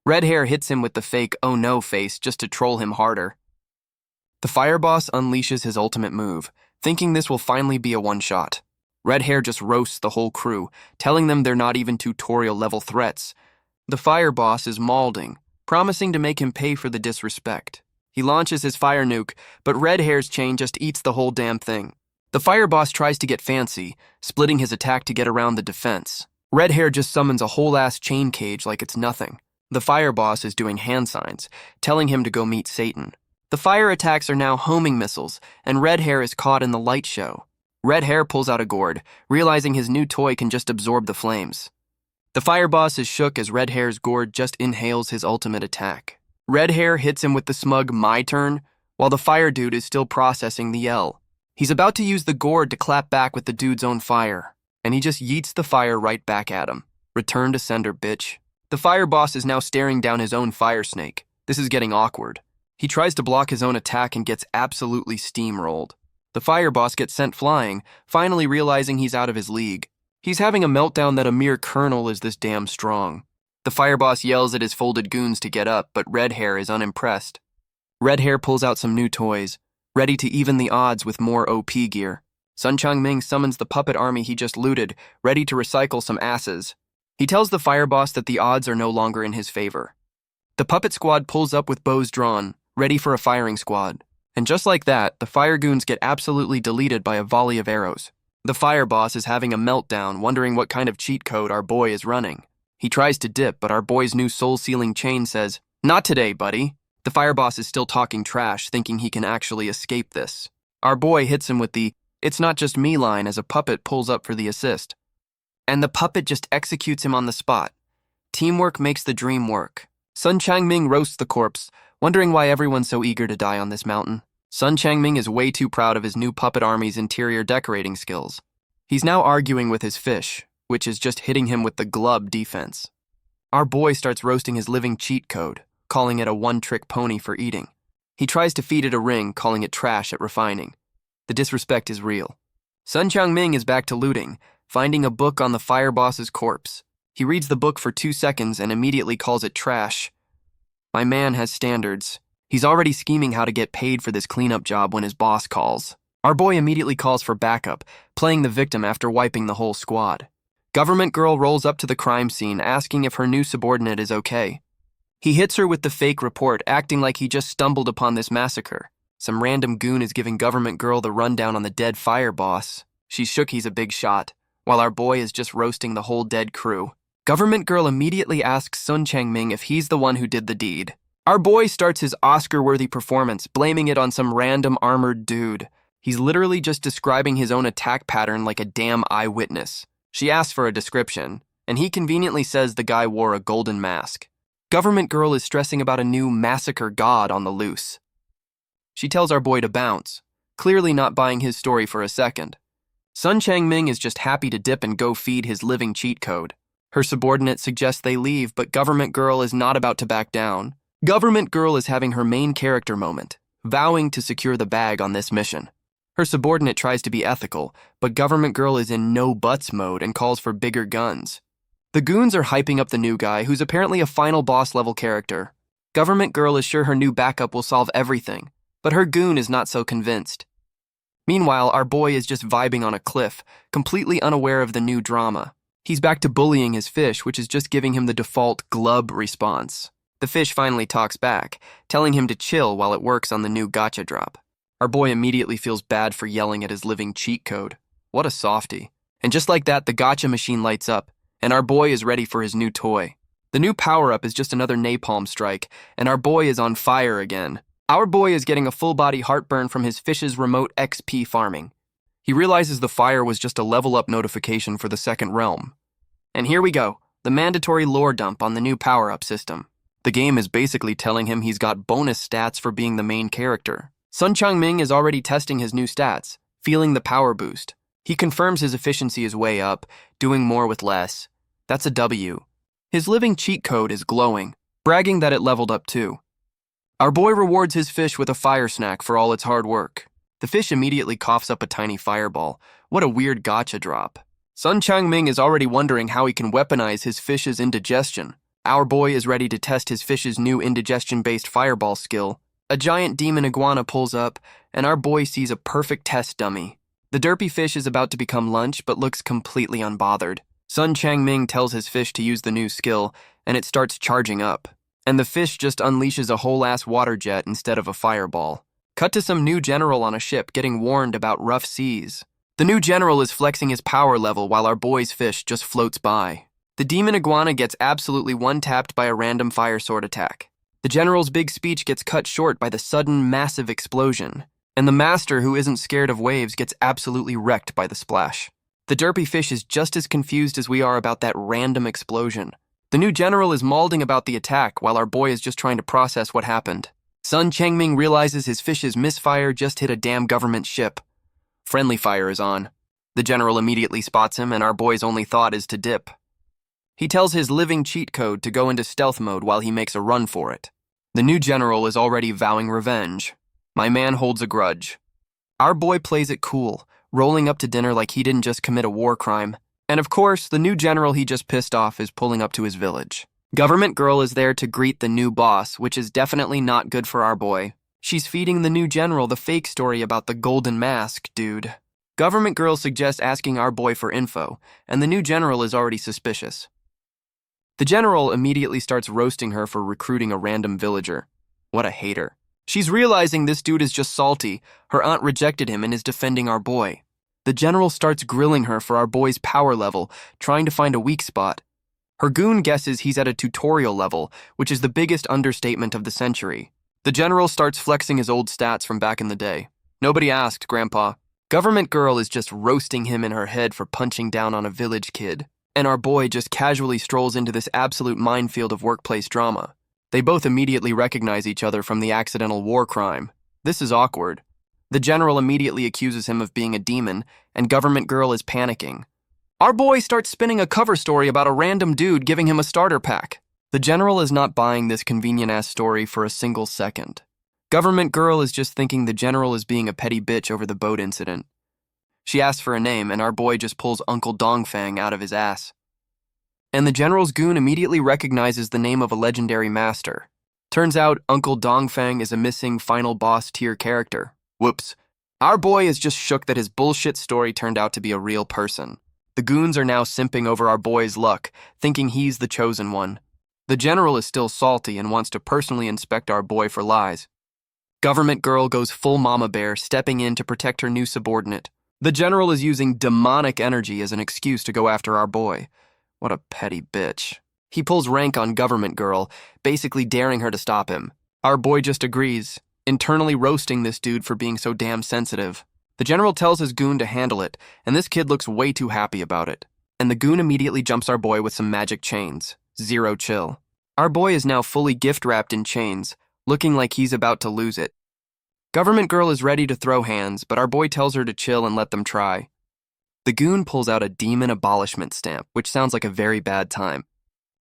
Red Hair hits him with the fake "oh no" face just to troll him harder. The fire boss unleashes his ultimate move, thinking this will finally be a one-shot. Red Hair just roasts the whole crew, telling them they're not even tutorial-level threats. The fire boss is mauling, promising to make him pay for the disrespect. He launches his fire nuke, but Red Hair's chain just eats the whole damn thing. The fire boss tries to get fancy, splitting his attack to get around the defense. Red Hair just summons a whole-ass chain cage like it's nothing. The fire boss is doing hand signs, telling him to go meet Satan. The fire attacks are now homing missiles, and Red Hair is caught in the light show. Red Hair pulls out a gourd, realizing his new toy can just absorb the flames. The fire boss is shook as Red Hair's gourd just inhales his ultimate attack. Red Hair hits him with the smug "my turn," while the fire dude is still processing the yell. He's about to use the gourd to clap back with the dude's own fire, and he just yeets the fire right back at him. Return to sender, bitch. The fire boss is now staring down his own fire snake. This is getting awkward. He tries to block his own attack and gets absolutely steamrolled. The fire boss gets sent flying, finally realizing he's out of his league. He's having a meltdown that a mere colonel is this damn strong. The fire boss yells at his folded goons to get up, but Red Hair is unimpressed. Red Hair pulls out some new toys, ready to even the odds with more OP gear. Sun Changming summons the puppet army he just looted, ready to recycle some asses. He tells the fire boss that the odds are no longer in his favor. The puppet squad pulls up with bows drawn, ready for a firing squad. And just like that, the fire goons get absolutely deleted by a volley of arrows. The fire boss is having a meltdown, wondering what kind of cheat code our boy is running. He tries to dip, but our boy's new soul-sealing chain says, "Not today, buddy." The fire boss is still talking trash, thinking he can actually escape this. Our boy hits him with the "it's not just me" line as a puppet pulls up for the assist. And the puppet just executes him on the spot. Teamwork makes the dream work. Sun Changming roasts the corpse, wondering why everyone's so eager to die on this mountain. Sun Changming is way too proud of his new puppet army's interior decorating skills. He's now arguing with his fish, which is just hitting him with the glub defense. Our boy starts roasting his living cheat code, calling it a one-trick pony for eating. He tries to feed it a ring, calling it trash at refining. The disrespect is real. Sun Changming is back to looting, finding a book on the fire boss's corpse. He reads the book for 2 seconds and immediately calls it trash. My man has standards. He's already scheming how to get paid for this cleanup job when his boss calls. Our boy immediately calls for backup, playing the victim after wiping the whole squad. Government girl rolls up to the crime scene, asking if her new subordinate is okay. He hits her with the fake report, acting like he just stumbled upon this massacre. Some random goon is giving government girl the rundown on the dead fire boss. She's shook he's a big shot, while our boy is just roasting the whole dead crew. Government girl immediately asks Sun Changming if he's the one who did the deed. Our boy starts his Oscar-worthy performance, blaming it on some random armored dude. He's literally just describing his own attack pattern like a damn eyewitness. She asks for a description, and he conveniently says the guy wore a golden mask. Government girl is stressing about a new massacre god on the loose. She tells our boy to bounce, clearly not buying his story for a second. Sun Changming is just happy to dip and go feed his living cheat code. Her subordinate suggests they leave, but Government girl is not about to back down. Government girl is having her main character moment, vowing to secure the bag on this mission. Her subordinate tries to be ethical, but Government girl is in no-buts mode and calls for bigger guns. The goons are hyping up the new guy, who's apparently a final boss-level character. Government girl is sure her new backup will solve everything, but her goon is not so convinced. Meanwhile, our boy is just vibing on a cliff, completely unaware of the new drama. He's back to bullying his fish, which is just giving him the default glub response. The fish finally talks back, telling him to chill while it works on the new gotcha drop. Our boy immediately feels bad for yelling at his living cheat code. What a softie. And just like that, the gotcha machine lights up, and our boy is ready for his new toy. The new power-up is just another napalm strike, and our boy is on fire again. Our boy is getting a full-body heartburn from his fish's remote XP farming. He realizes the fire was just a level-up notification for the second realm. And here we go, the mandatory lore dump on the new power-up system. The game is basically telling him he's got bonus stats for being the main character. Sun Changming is already testing his new stats, feeling the power boost. He confirms his efficiency is way up, doing more with less. That's a W. His living cheat code is glowing, bragging that it leveled up too. Our boy rewards his fish with a fire snack for all its hard work. The fish immediately coughs up a tiny fireball. What a weird gotcha drop. Sun Changming is already wondering how he can weaponize his fish's indigestion. Our boy is ready to test his fish's new indigestion-based fireball skill. A giant demon iguana pulls up, and our boy sees a perfect test dummy. The derpy fish is about to become lunch, but looks completely unbothered. Sun Changming tells his fish to use the new skill, and it starts charging up. And the fish just unleashes a whole-ass water jet instead of a fireball. Cut to some new general on a ship getting warned about rough seas. The new general is flexing his power level while our boy's fish just floats by. The demon iguana gets absolutely one-tapped by a random fire sword attack. The general's big speech gets cut short by the sudden massive explosion. And the master, who isn't scared of waves, gets absolutely wrecked by the splash. The derpy fish is just as confused as we are about that random explosion. The new general is mauling about the attack while our boy is just trying to process what happened. Sun Changming realizes his fish's misfire just hit a damn government ship. Friendly fire is on. The general immediately spots him, and our boy's only thought is to dip. He tells his living cheat code to go into stealth mode while he makes a run for it. The new general is already vowing revenge. My man holds a grudge. Our boy plays it cool, rolling up to dinner like he didn't just commit a war crime. And of course, the new general he just pissed off is pulling up to his village. Government Girl is there to greet the new boss, which is definitely not good for our boy. She's feeding the new general the fake story about the golden mask, dude. Government Girl suggests asking our boy for info, and the new general is already suspicious. The general immediately starts roasting her for recruiting a random villager. What a hater. She's realizing this dude is just salty. Her aunt rejected him and is defending our boy. The general starts grilling her for our boy's power level, trying to find a weak spot. Her goon guesses he's at a tutorial level, which is the biggest understatement of the century. The general starts flexing his old stats from back in the day. Nobody asked, Grandpa. Government Girl is just roasting him in her head for punching down on a village kid. And our boy just casually strolls into this absolute minefield of workplace drama. They both immediately recognize each other from the accidental war crime. This is awkward. The general immediately accuses him of being a demon, and Government Girl is panicking. Our boy starts spinning a cover story about a random dude giving him a starter pack. The general is not buying this convenient-ass story for a single second. Government Girl is just thinking the general is being a petty bitch over the boat incident. She asks for a name, and our boy just pulls Uncle Dongfang out of his ass. And the general's goon immediately recognizes the name of a legendary master. Turns out Uncle Dongfang is a missing final boss tier character. Whoops. Our boy is just shook that his bullshit story turned out to be a real person. The goons are now simping over our boy's luck, thinking he's the chosen one. The general is still salty and wants to personally inspect our boy for lies. Government Girl goes full mama bear, stepping in to protect her new subordinate. The general is using demonic energy as an excuse to go after our boy. What a petty bitch. He pulls rank on Government Girl, basically daring her to stop him. Our boy just agrees, internally roasting this dude for being so damn sensitive. The general tells his goon to handle it, and this kid looks way too happy about it. And the goon immediately jumps our boy with some magic chains. Zero chill. Our boy is now fully gift-wrapped in chains, looking like he's about to lose it. Government Girl is ready to throw hands, but our boy tells her to chill and let them try. The goon pulls out a demon abolishment stamp, which sounds like a very bad time.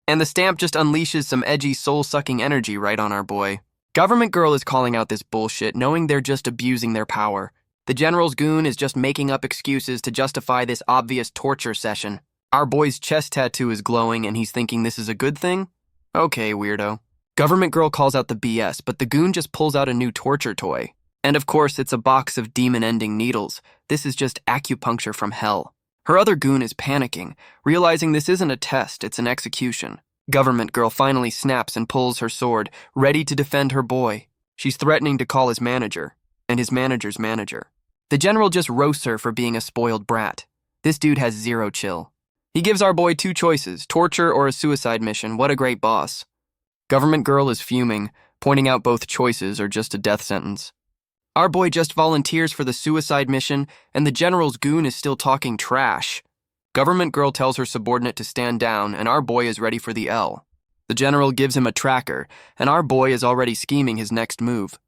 And the stamp just unleashes some edgy soul-sucking energy right on our boy. Government Girl is calling out this bullshit, knowing they're just abusing their power. The general's goon is just making up excuses to justify this obvious torture session. Our boy's chest tattoo is glowing and he's thinking this is a good thing? Okay, weirdo. Government Girl calls out the BS, but the goon just pulls out a new torture toy. And of course, it's a box of demon-ending needles. This is just acupuncture from hell. Her other goon is panicking, realizing this isn't a test, it's an execution. Government girl finally snaps and pulls her sword, ready to defend her boy. She's threatening to call his manager, and his manager's manager. The general just roasts her for being a spoiled brat. This dude has zero chill. He gives our boy 2 choices, torture or a suicide mission. What a great boss. Government girl is fuming, pointing out both choices are just a death sentence. Our boy just volunteers for the suicide mission, and the general's goon is still talking trash. Government girl tells her subordinate to stand down, and our boy is ready for the L. The general gives him a tracker, and our boy is already scheming his next move.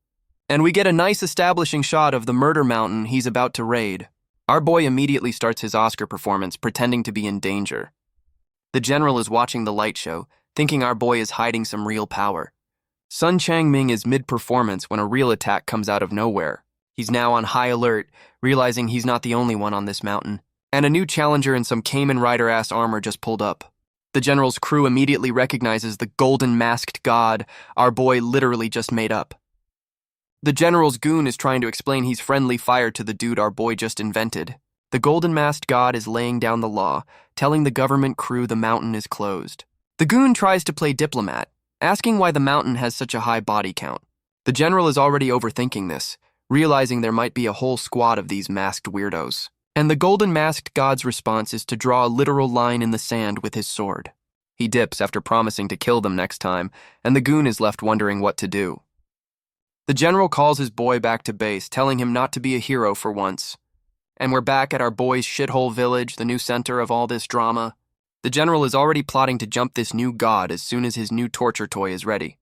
And we get a nice establishing shot of the murder mountain he's about to raid. Our boy immediately starts his Oscar performance, pretending to be in danger. The general is watching the light show, thinking our boy is hiding some real power. Sun Changming is mid-performance when a real attack comes out of nowhere. He's now on high alert, realizing he's not the only one on this mountain. And a new challenger in some Kamen Rider-ass armor just pulled up. The general's crew immediately recognizes the golden masked god our boy literally just made up. The general's goon is trying to explain he's friendly fire to the dude our boy just invented. The golden masked god is laying down the law, telling the government crew the mountain is closed. The goon tries to play diplomat, asking why the mountain has such a high body count. The general is already overthinking this, realizing there might be a whole squad of these masked weirdos. And the golden masked god's response is to draw a literal line in the sand with his sword. He dips after promising to kill them next time, and the goon is left wondering what to do. The general calls his boy back to base, telling him not to be a hero for once. And we're back at our boy's shithole village, the new center of all this drama. The general is already plotting to jump this new god as soon as his new torture toy is ready.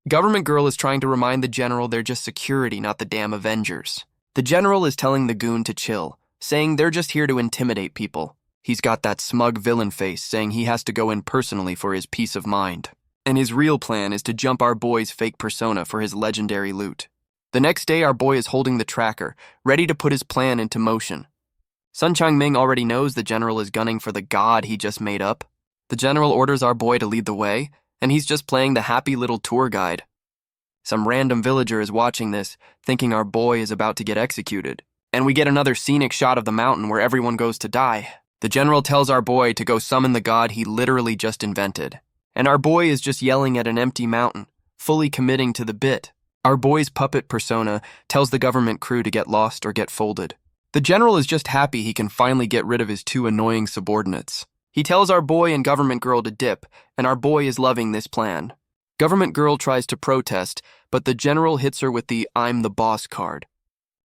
Government girl is trying to remind the general they're just security, not the damn Avengers. The general is telling the goon to chill, saying they're just here to intimidate people. He's got that smug villain face, saying he has to go in personally for his peace of mind. And his real plan is to jump our boy's fake persona for his legendary loot. The next day, our boy is holding the tracker, ready to put his plan into motion. Sun Changming already knows the general is gunning for the god he just made up. The general orders our boy to lead the way, and he's just playing the happy little tour guide. Some random villager is watching this, thinking our boy is about to get executed. And we get another scenic shot of the mountain where everyone goes to die. The general tells our boy to go summon the god he literally just invented. And our boy is just yelling at an empty mountain, fully committing to the bit. Our boy's puppet persona tells the government crew to get lost or get folded. The general is just happy he can finally get rid of his 2 annoying subordinates. He tells our boy and government girl to dip, and our boy is loving this plan. Government girl tries to protest, but the general hits her with the "I'm the boss" card.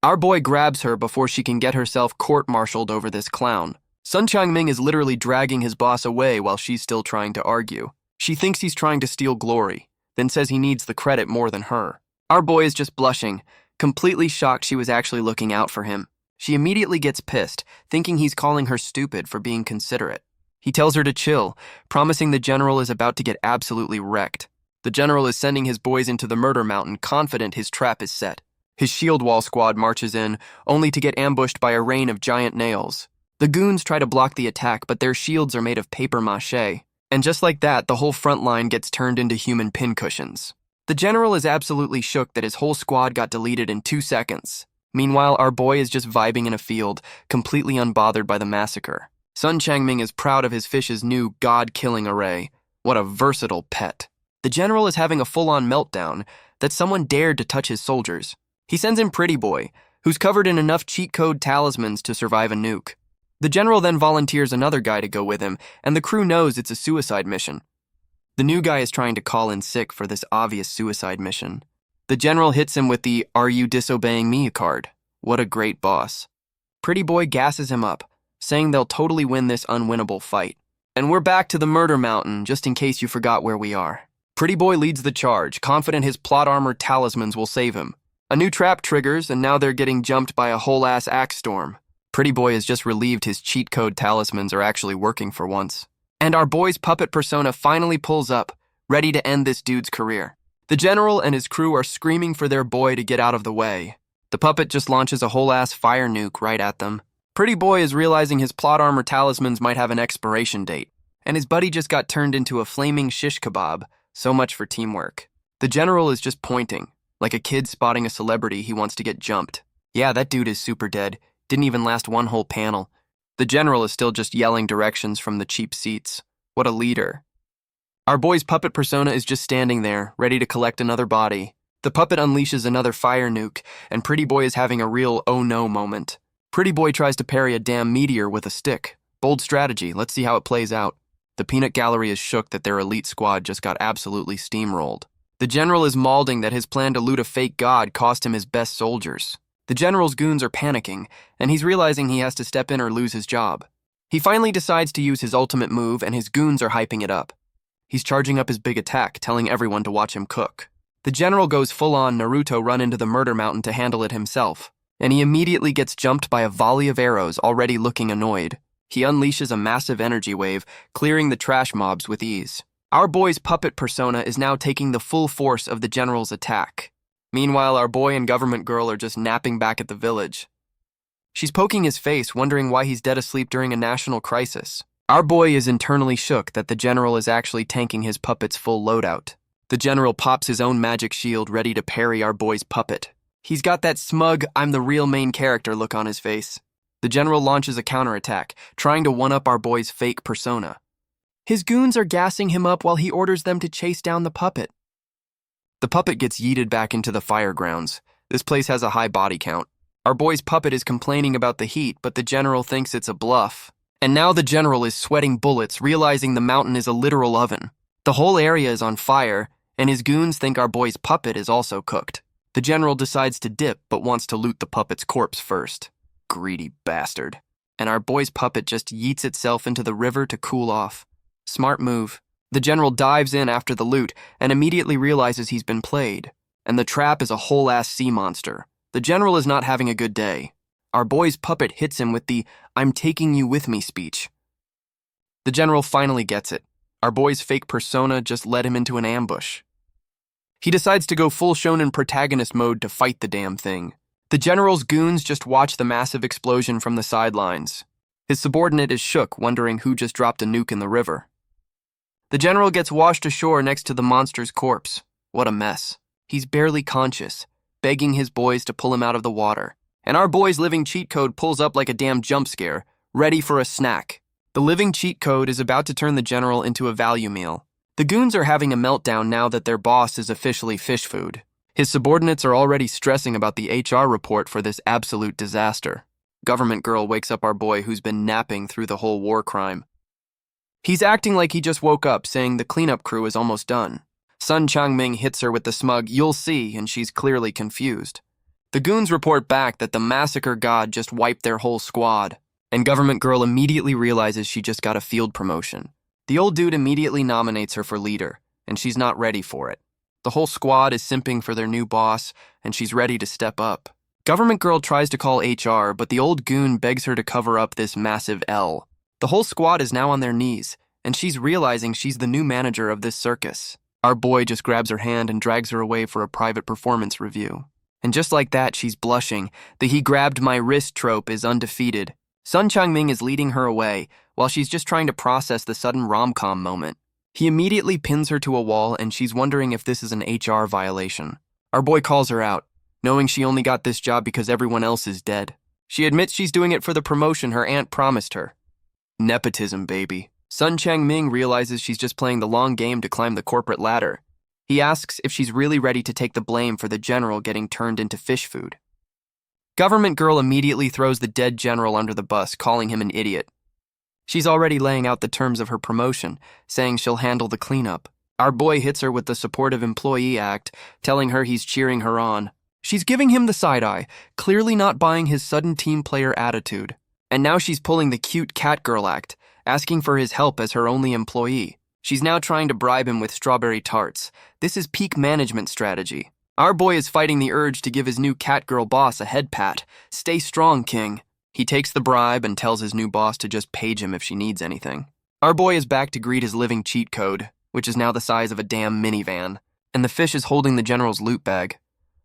Our boy grabs her before she can get herself court-martialed over this clown. Sun Changming is literally dragging his boss away while she's still trying to argue. She thinks he's trying to steal glory, then says he needs the credit more than her. Our boy is just blushing, completely shocked she was actually looking out for him. She immediately gets pissed, thinking he's calling her stupid for being considerate. He tells her to chill, promising the general is about to get absolutely wrecked. The general is sending his boys into the murder mountain, confident his trap is set. His shield wall squad marches in, only to get ambushed by a rain of giant nails. The goons try to block the attack, but their shields are made of paper mache. And just like that, the whole front line gets turned into human pincushions. The general is absolutely shook that his whole squad got deleted in 2 seconds. Meanwhile, our boy is just vibing in a field, completely unbothered by the massacre. Sun Changming is proud of his fish's new god-killing array. What a versatile pet. The general is having a full-on meltdown that someone dared to touch his soldiers. He sends in Pretty Boy, who's covered in enough cheat code talismans to survive a nuke. The general then volunteers another guy to go with him, and the crew knows it's a suicide mission. The new guy is trying to call in sick for this obvious suicide mission. The general hits him with the "Are you disobeying me" card. What a great boss. Pretty Boy gasses him up, saying they'll totally win this unwinnable fight. And we're back to the murder mountain, just in case you forgot where we are. Pretty Boy leads the charge, confident his plot armor talismans will save him. A new trap triggers, and now they're getting jumped by a whole-ass axe storm. Pretty Boy is just relieved his cheat code talismans are actually working for once. And our boy's puppet persona finally pulls up, ready to end this dude's career. The general and his crew are screaming for their boy to get out of the way. The puppet just launches a whole-ass fire nuke right at them. Pretty Boy is realizing his plot armor talismans might have an expiration date, and his buddy just got turned into a flaming shish kebab. So much for teamwork. The general is just pointing, like a kid spotting a celebrity he wants to get jumped. Yeah, that dude is super dead. Didn't even last one whole panel. The general is still just yelling directions from the cheap seats. What a leader. Our boy's puppet persona is just standing there, ready to collect another body. The puppet unleashes another fire nuke, and Pretty Boy is having a real oh no moment. Pretty Boy tries to parry a damn meteor with a stick. Bold strategy, let's see how it plays out. The peanut gallery is shook that their elite squad just got absolutely steamrolled. The general is mauling that his plan to loot a fake god cost him his best soldiers. The general's goons are panicking, and he's realizing he has to step in or lose his job. He finally decides to use his ultimate move, and his goons are hyping it up. He's charging up his big attack, telling everyone to watch him cook. The general goes full-on Naruto run into the murder mountain to handle it himself, and he immediately gets jumped by a volley of arrows, already looking annoyed. He unleashes a massive energy wave, clearing the trash mobs with ease. Our boy's puppet persona is now taking the full force of the general's attack. Meanwhile, our boy and government girl are just napping back at the village. She's poking his face, wondering why he's dead asleep during a national crisis. Our boy is internally shook that the general is actually tanking his puppet's full loadout. The general pops his own magic shield ready to parry our boy's puppet. He's got that smug, I'm the real main character look on his face. The general launches a counterattack, trying to one-up our boy's fake persona. His goons are gassing him up while he orders them to chase down the puppet. The puppet gets yeeted back into the fire grounds. This place has a high body count. Our boy's puppet is complaining about the heat, but the general thinks it's a bluff. And now the general is sweating bullets, realizing the mountain is a literal oven. The whole area is on fire, and his goons think our boy's puppet is also cooked. The general decides to dip, but wants to loot the puppet's corpse first. Greedy bastard. And our boy's puppet just yeets itself into the river to cool off. Smart move. The general dives in after the loot and immediately realizes he's been played. And the trap is a whole-ass sea monster. The general is not having a good day. Our boy's puppet hits him with the "I'm taking you with me" speech. The general finally gets it. Our boy's fake persona just led him into an ambush. He decides to go full shonen protagonist mode to fight the damn thing. The general's goons just watch the massive explosion from the sidelines. His subordinate is shook, wondering who just dropped a nuke in the river. The general gets washed ashore next to the monster's corpse. What a mess. He's barely conscious, begging his boys to pull him out of the water. And our boy's living cheat code pulls up like a damn jump scare, ready for a snack. The living cheat code is about to turn the general into a value meal. The goons are having a meltdown now that their boss is officially fish food. His subordinates are already stressing about the HR report for this absolute disaster. Government girl wakes up our boy who's been napping through the whole war crime. He's acting like he just woke up, saying the cleanup crew is almost done. Sun Changming hits her with the smug, "You'll see," and she's clearly confused. The goons report back that the massacre god just wiped their whole squad, and government girl immediately realizes she just got a field promotion. The old dude immediately nominates her for leader, and she's not ready for it. The whole squad is simping for their new boss, and she's ready to step up. Government girl tries to call HR, but the old goon begs her to cover up this massive L. The whole squad is now on their knees, and she's realizing she's the new manager of this circus. Our boy just grabs her hand and drags her away for a private performance review. And just like that, she's blushing. The "he grabbed my wrist" trope is undefeated. Sun Changming is leading her away, while she's just trying to process the sudden rom-com moment. He immediately pins her to a wall, and she's wondering if this is an HR violation. Our boy calls her out, knowing she only got this job because everyone else is dead. She admits she's doing it for the promotion her aunt promised her. Nepotism, baby. Sun Changming realizes she's just playing the long game to climb the corporate ladder. He asks if she's really ready to take the blame for the general getting turned into fish food. Government girl immediately throws the dead general under the bus, calling him an idiot. She's already laying out the terms of her promotion, saying she'll handle the cleanup. Our boy hits her with the supportive employee act, telling her he's cheering her on. She's giving him the side eye, clearly not buying his sudden team player attitude. And now she's pulling the cute cat girl act, asking for his help as her only employee. She's now trying to bribe him with strawberry tarts. This is peak management strategy. Our boy is fighting the urge to give his new cat girl boss a head pat. Stay strong, king. He takes the bribe and tells his new boss to just page him if she needs anything. Our boy is back to greet his living cheat code, which is now the size of a damn minivan, and the fish is holding the general's loot bag.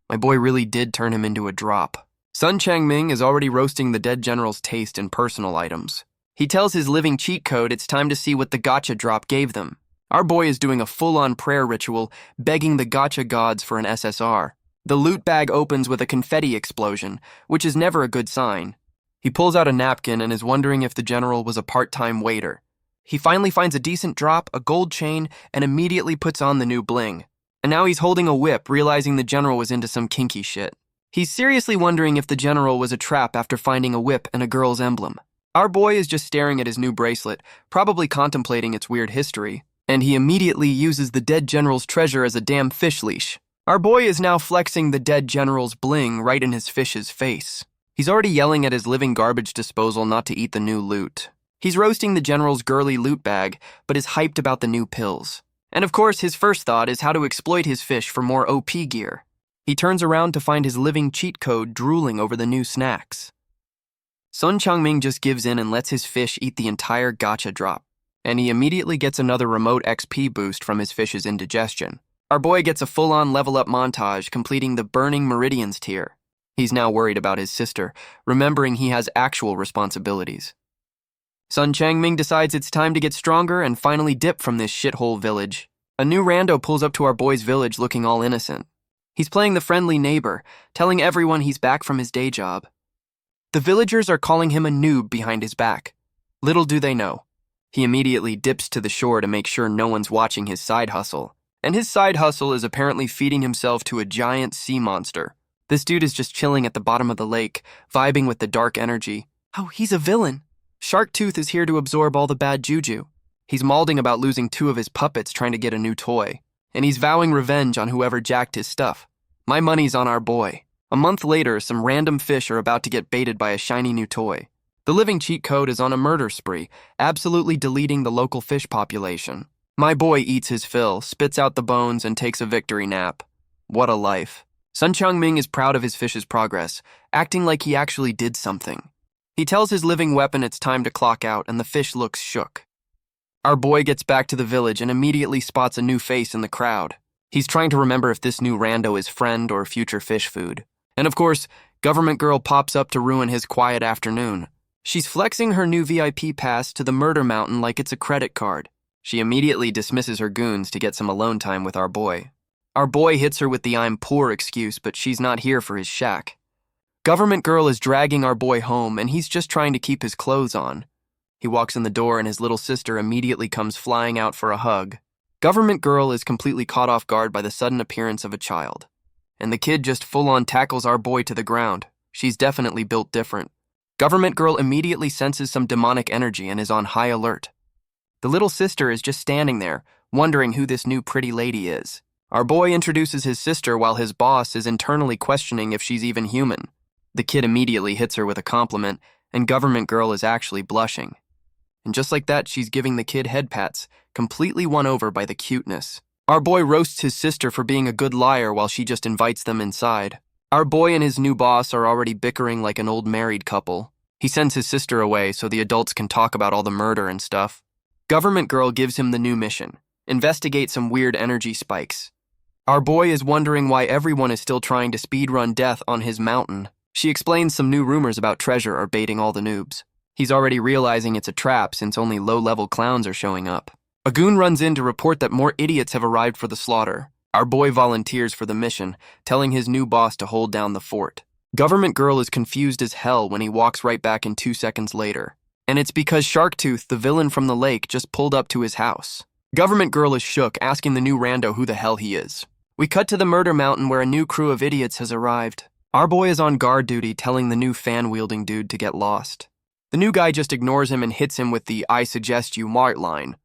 My boy really did turn him into a drop. Sun Changming is already roasting the dead general's taste in personal items. He tells his living cheat code it's time to see what the gotcha drop gave them. Our boy is doing a full-on prayer ritual, begging the gotcha gods for an SSR. The loot bag opens with a confetti explosion, which is never a good sign. He pulls out a napkin and is wondering if the general was a part-time waiter. He finally finds a decent drop, a gold chain, and immediately puts on the new bling. And now he's holding a whip, realizing the general was into some kinky shit. He's seriously wondering if the general was a trap after finding a whip and a girl's emblem. Our boy is just staring at his new bracelet, probably contemplating its weird history, and he immediately uses the dead general's treasure as a damn fish leash. Our boy is now flexing the dead general's bling right in his fish's face. He's already yelling at his living garbage disposal not to eat the new loot. He's roasting the general's girly loot bag, but is hyped about the new pills. And of course, his first thought is how to exploit his fish for more OP gear. He turns around to find his living cheat code drooling over the new snacks. Sun Changming just gives in and lets his fish eat the entire gacha drop, and he immediately gets another remote XP boost from his fish's indigestion. Our boy gets a full-on level-up montage, completing the Burning Meridians tier. He's now worried about his sister, remembering he has actual responsibilities. Sun Changming decides it's time to get stronger and finally dip from this shithole village. A new rando pulls up to our boy's village looking all innocent. He's playing the friendly neighbor, telling everyone he's back from his day job. The villagers are calling him a noob behind his back. Little do they know. He immediately dips to the shore to make sure no one's watching his side hustle. And his side hustle is apparently feeding himself to a giant sea monster. This dude is just chilling at the bottom of the lake, vibing with the dark energy. Oh, he's a villain. Sharktooth is here to absorb all the bad juju. He's malding about losing 2 of his puppets trying to get a new toy. And he's vowing revenge on whoever jacked his stuff. My money's on our boy. A month later, some random fish are about to get baited by a shiny new toy. The living cheat code is on a murder spree, absolutely deleting the local fish population. My boy eats his fill, spits out the bones, and takes a victory nap. What a life. Sun Changming is proud of his fish's progress, acting like he actually did something. He tells his living weapon it's time to clock out, and the fish looks shook. Our boy gets back to the village and immediately spots a new face in the crowd. He's trying to remember if this new rando is friend or future fish food. And of course, Government Girl pops up to ruin his quiet afternoon. She's flexing her new VIP pass to the Murder Mountain like it's a credit card. She immediately dismisses her goons to get some alone time with our boy. Our boy hits her with the I'm poor excuse, but she's not here for his shack. Government Girl is dragging our boy home, and he's just trying to keep his clothes on. He walks in the door, and his little sister immediately comes flying out for a hug. Government Girl is completely caught off guard by the sudden appearance of a child. And the kid just full-on tackles our boy to the ground. She's definitely built different. Government Girl immediately senses some demonic energy and is on high alert. The little sister is just standing there, wondering who this new pretty lady is. Our boy introduces his sister while his boss is internally questioning if she's even human. The kid immediately hits her with a compliment, and Government Girl is actually blushing. And just like that, she's giving the kid head pats, completely won over by the cuteness. Our boy roasts his sister for being a good liar while she just invites them inside. Our boy and his new boss are already bickering like an old married couple. He sends his sister away so the adults can talk about all the murder and stuff. Government Girl gives him the new mission: investigate some weird energy spikes. Our boy is wondering why everyone is still trying to speedrun death on his mountain. She explains some new rumors about treasure are baiting all the noobs. He's already realizing it's a trap since only low-level clowns are showing up. A goon runs in to report that more idiots have arrived for the slaughter. Our boy volunteers for the mission, telling his new boss to hold down the fort. Government Girl is confused as hell when he walks right back in 2 seconds later. And it's because Sharktooth, the villain from the lake, just pulled up to his house. Government Girl is shook, asking the new rando who the hell he is. We cut to the Murder Mountain where a new crew of idiots has arrived. Our boy is on guard duty, telling the new fan-wielding dude to get lost. The new guy just ignores him and hits him with the "I suggest you mart" line.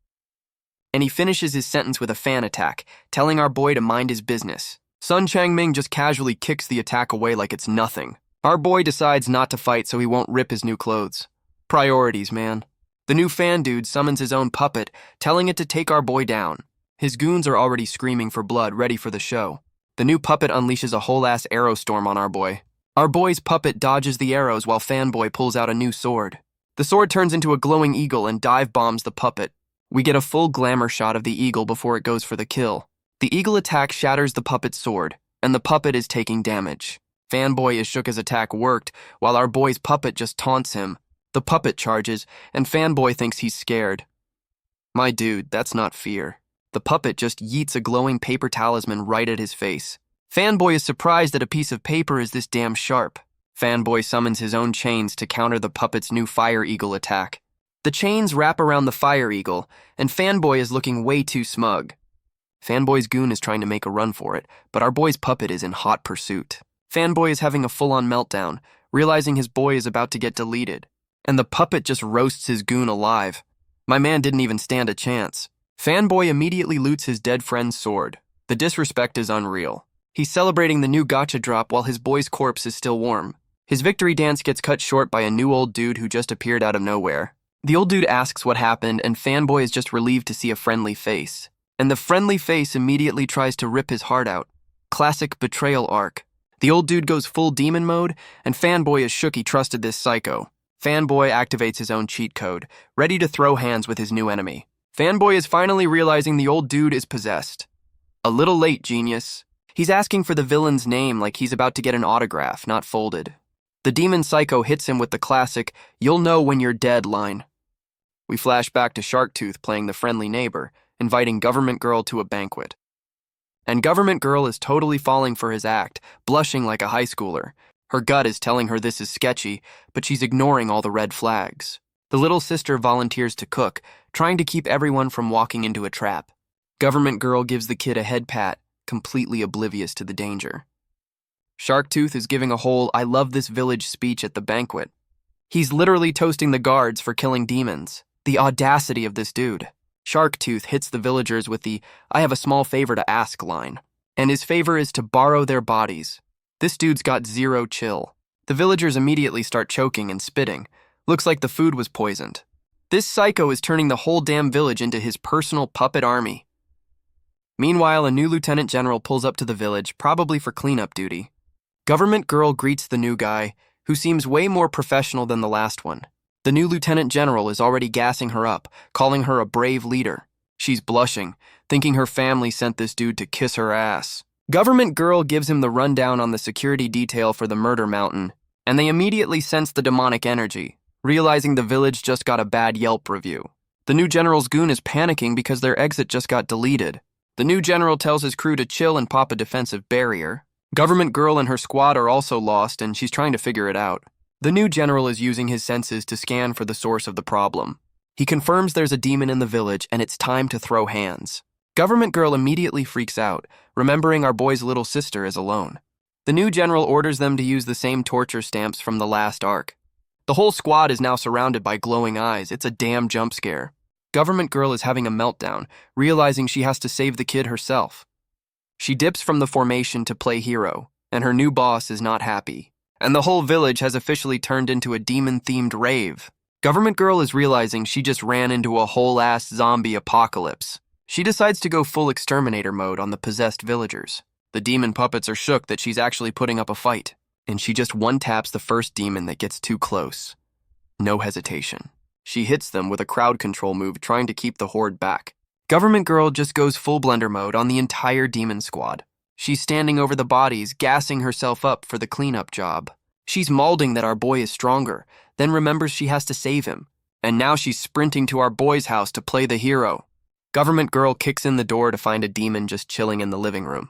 And he finishes his sentence with a fan attack, telling our boy to mind his business. Sun Changming just casually kicks the attack away like it's nothing. Our boy decides not to fight so he won't rip his new clothes. Priorities, man. The new fan dude summons his own puppet, telling it to take our boy down. His goons are already screaming for blood, ready for the show. The new puppet unleashes a whole-ass arrow storm on our boy. Our boy's puppet dodges the arrows while Fanboy pulls out a new sword. The sword turns into a glowing eagle and dive bombs the puppet. We get a full glamour shot of the eagle before it goes for the kill. The eagle attack shatters the puppet's sword, and the puppet is taking damage. Fanboy is shook his attack worked, while our boy's puppet just taunts him. The puppet charges, and Fanboy thinks he's scared. My dude, that's not fear. The puppet just yeets a glowing paper talisman right at his face. Fanboy is surprised that a piece of paper is this damn sharp. Fanboy summons his own chains to counter the puppet's new Fire Eagle attack. The chains wrap around the Fire Eagle, and Fanboy is looking way too smug. Fanboy's goon is trying to make a run for it, but our boy's puppet is in hot pursuit. Fanboy is having a full-on meltdown, realizing his boy is about to get deleted, and the puppet just roasts his goon alive. My man didn't even stand a chance. Fanboy immediately loots his dead friend's sword. The disrespect is unreal. He's celebrating the new gacha drop while his boy's corpse is still warm. His victory dance gets cut short by a new old dude who just appeared out of nowhere. The old dude asks what happened, and Fanboy is just relieved to see a friendly face. And the friendly face immediately tries to rip his heart out. Classic betrayal arc. The old dude goes full demon mode, and Fanboy is shook he trusted this psycho. Fanboy activates his own cheat code, ready to throw hands with his new enemy. Fanboy is finally realizing the old dude is possessed. A little late, genius. He's asking for the villain's name like he's about to get an autograph, not folded. The demon psycho hits him with the classic, "You'll know when you're dead" line. We flash back to Sharktooth playing the friendly neighbor, inviting Government Girl to a banquet. And Government Girl is totally falling for his act, blushing like a high schooler. Her gut is telling her this is sketchy, but she's ignoring all the red flags. The little sister volunteers to cook, trying to keep everyone from walking into a trap. Government Girl gives the kid a head pat, completely oblivious to the danger. Sharktooth is giving a whole "I love this village" speech at the banquet. He's literally toasting the guards for killing demons. The audacity of this dude. Sharktooth hits the villagers with the "I have a small favor to ask" line. And his favor is to borrow their bodies. This dude's got zero chill. The villagers immediately start choking and spitting. Looks like the food was poisoned. This psycho is turning the whole damn village into his personal puppet army. Meanwhile, a new lieutenant general pulls up to the village, probably for cleanup duty. Government Girl greets the new guy, who seems way more professional than the last one. The new lieutenant general is already gassing her up, calling her a brave leader. She's blushing, thinking her family sent this dude to kiss her ass. Government Girl gives him the rundown on the security detail for the murder mountain, and they immediately sense the demonic energy, realizing the village just got a bad Yelp review. The new general's goon is panicking because their exit just got deleted. The new general tells his crew to chill and pop a defensive barrier. Government Girl and her squad are also lost, and she's trying to figure it out. The new general is using his senses to scan for the source of the problem. He confirms there's a demon in the village, and it's time to throw hands. Government Girl immediately freaks out, remembering our boy's little sister is alone. The new general orders them to use the same torture stamps from the last arc. The whole squad is now surrounded by glowing eyes. It's a damn jump scare. Government Girl is having a meltdown, realizing she has to save the kid herself. She dips from the formation to play hero, and her new boss is not happy. And the whole village has officially turned into a demon-themed rave. Government Girl is realizing she just ran into a whole-ass zombie apocalypse. She decides to go full exterminator mode on the possessed villagers. The demon puppets are shook that she's actually putting up a fight, and she just one-taps the first demon that gets too close. No hesitation. She hits them with a crowd control move trying to keep the horde back. Government Girl just goes full blender mode on the entire demon squad. She's standing over the bodies, gassing herself up for the cleanup job. She's mauling that our boy is stronger, then remembers she has to save him. And now she's sprinting to our boy's house to play the hero. Government Girl kicks in the door to find a demon just chilling in the living room.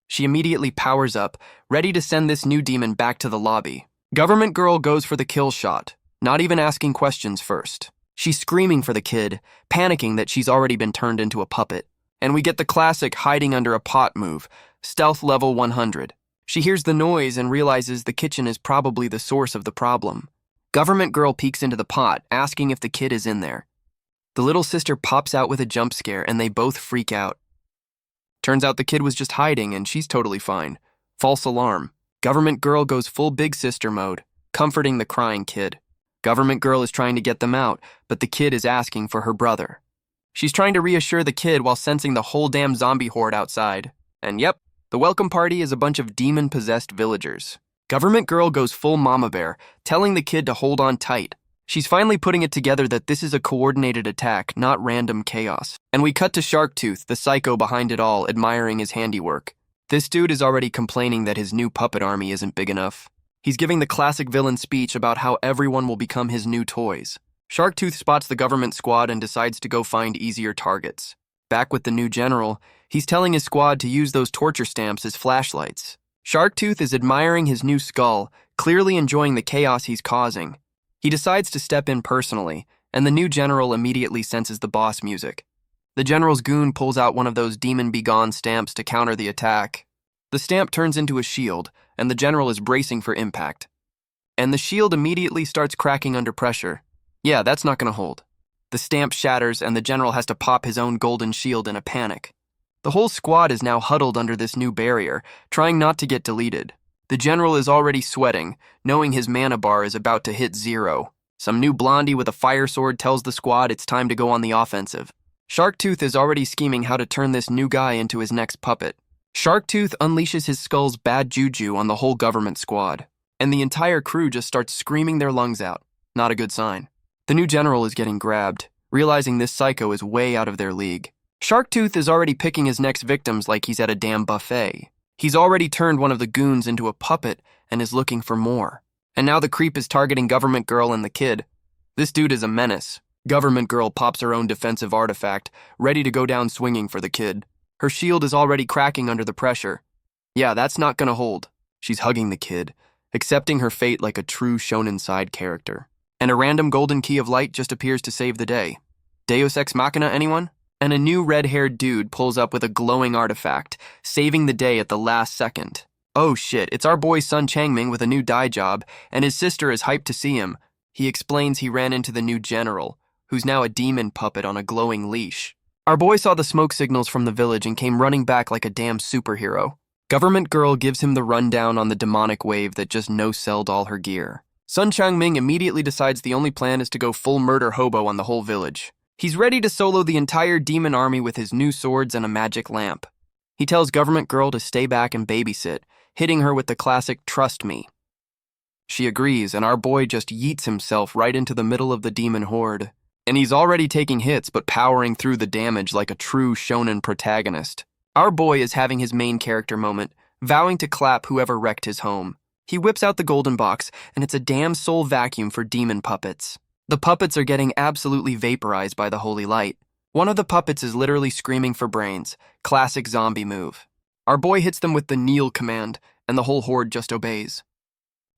She immediately powers up, ready to send this new demon back to the lobby. Government Girl goes for the kill shot, not even asking questions first. She's screaming for the kid, panicking that she's already been turned into a puppet. And we get the classic hiding under a pot move, stealth level 100. She hears the noise and realizes the kitchen is probably the source of the problem. Government Girl peeks into the pot, asking if the kid is in there. The little sister pops out with a jump scare, and they both freak out. Turns out the kid was just hiding, and she's totally fine. False alarm. Government Girl goes full big sister mode, comforting the crying kid. Government Girl is trying to get them out, but the kid is asking for her brother. She's trying to reassure the kid while sensing the whole damn zombie horde outside. And yep, the welcome party is a bunch of demon-possessed villagers. Government Girl goes full mama bear, telling the kid to hold on tight. She's finally putting it together that this is a coordinated attack, not random chaos. And we cut to Sharktooth, the psycho behind it all, admiring his handiwork. This dude is already complaining that his new puppet army isn't big enough. He's giving the classic villain speech about how everyone will become his new toys. Sharktooth spots the government squad and decides to go find easier targets. Back with the new general, he's telling his squad to use those torture stamps as flashlights. Sharktooth is admiring his new skull, clearly enjoying the chaos he's causing. He decides to step in personally, and the new general immediately senses the boss music. The general's goon pulls out one of those demon begone stamps to counter the attack. The stamp turns into a shield, and the general is bracing for impact. And the shield immediately starts cracking under pressure. Yeah, that's not going to hold. The stamp shatters, and the general has to pop his own golden shield in a panic. The whole squad is now huddled under this new barrier, trying not to get deleted. The general is already sweating, knowing his mana bar is about to hit 0. Some new blondie with a fire sword tells the squad it's time to go on the offensive. Sharktooth is already scheming how to turn this new guy into his next puppet. Sharktooth unleashes his skull's bad juju on the whole government squad, and the entire crew just starts screaming their lungs out. Not a good sign. The new general is getting grabbed, realizing this psycho is way out of their league. Sharktooth is already picking his next victims like he's at a damn buffet. He's already turned one of the goons into a puppet and is looking for more. And now the creep is targeting Government Girl and the kid. This dude is a menace. Government Girl pops her own defensive artifact, ready to go down swinging for the kid. Her shield is already cracking under the pressure. Yeah, that's not gonna hold. She's hugging the kid, accepting her fate like a true shonen side character. And a random golden key of light just appears to save the day. Deus Ex Machina, anyone? And a new red-haired dude pulls up with a glowing artifact, saving the day at the last second. Oh shit, it's our boy Sun Changming with a new dye job, and his sister is hyped to see him. He explains he ran into the new general, who's now a demon puppet on a glowing leash. Our boy saw the smoke signals from the village and came running back like a damn superhero. Government Girl gives him the rundown on the demonic wave that just no-selled all her gear. Sun Changming immediately decides the only plan is to go full murder hobo on the whole village. He's ready to solo the entire demon army with his new swords and a magic lamp. He tells Government Girl to stay back and babysit, hitting her with the classic "trust me." She agrees, and our boy just yeets himself right into the middle of the demon horde. And he's already taking hits but powering through the damage like a true shonen protagonist. Our boy is having his main character moment, vowing to clap whoever wrecked his home. He whips out the golden box, and it's a damn soul vacuum for demon puppets. The puppets are getting absolutely vaporized by the holy light. One of the puppets is literally screaming for brains, classic zombie move. Our boy hits them with the kneel command, and the whole horde just obeys.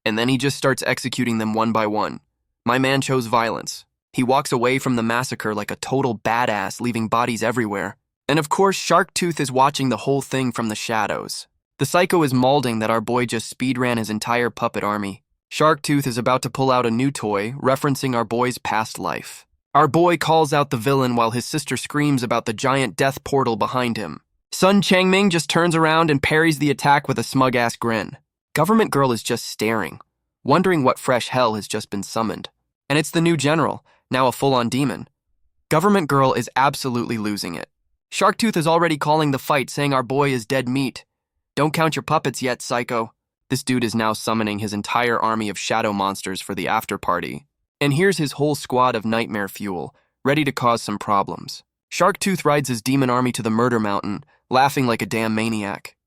And then he just starts executing them one by one. My man chose violence. He walks away from the massacre like a total badass, leaving bodies everywhere. And of course, Sharktooth is watching the whole thing from the shadows. The psycho is mauling that our boy just speedran his entire puppet army. Sharktooth is about to pull out a new toy, referencing our boy's past life. Our boy calls out the villain while his sister screams about the giant death portal behind him. Sun Changming just turns around and parries the attack with a smug-ass grin. Government Girl is just staring, wondering what fresh hell has just been summoned. And it's the new general, now a full-on demon. Government Girl is absolutely losing it. Sharktooth is already calling the fight, saying our boy is dead meat. Don't count your puppets yet, psycho. This dude is now summoning his entire army of shadow monsters for the after party. And here's his whole squad of nightmare fuel, ready to cause some problems. Sharktooth rides his demon army to the murder mountain, laughing like a damn maniac.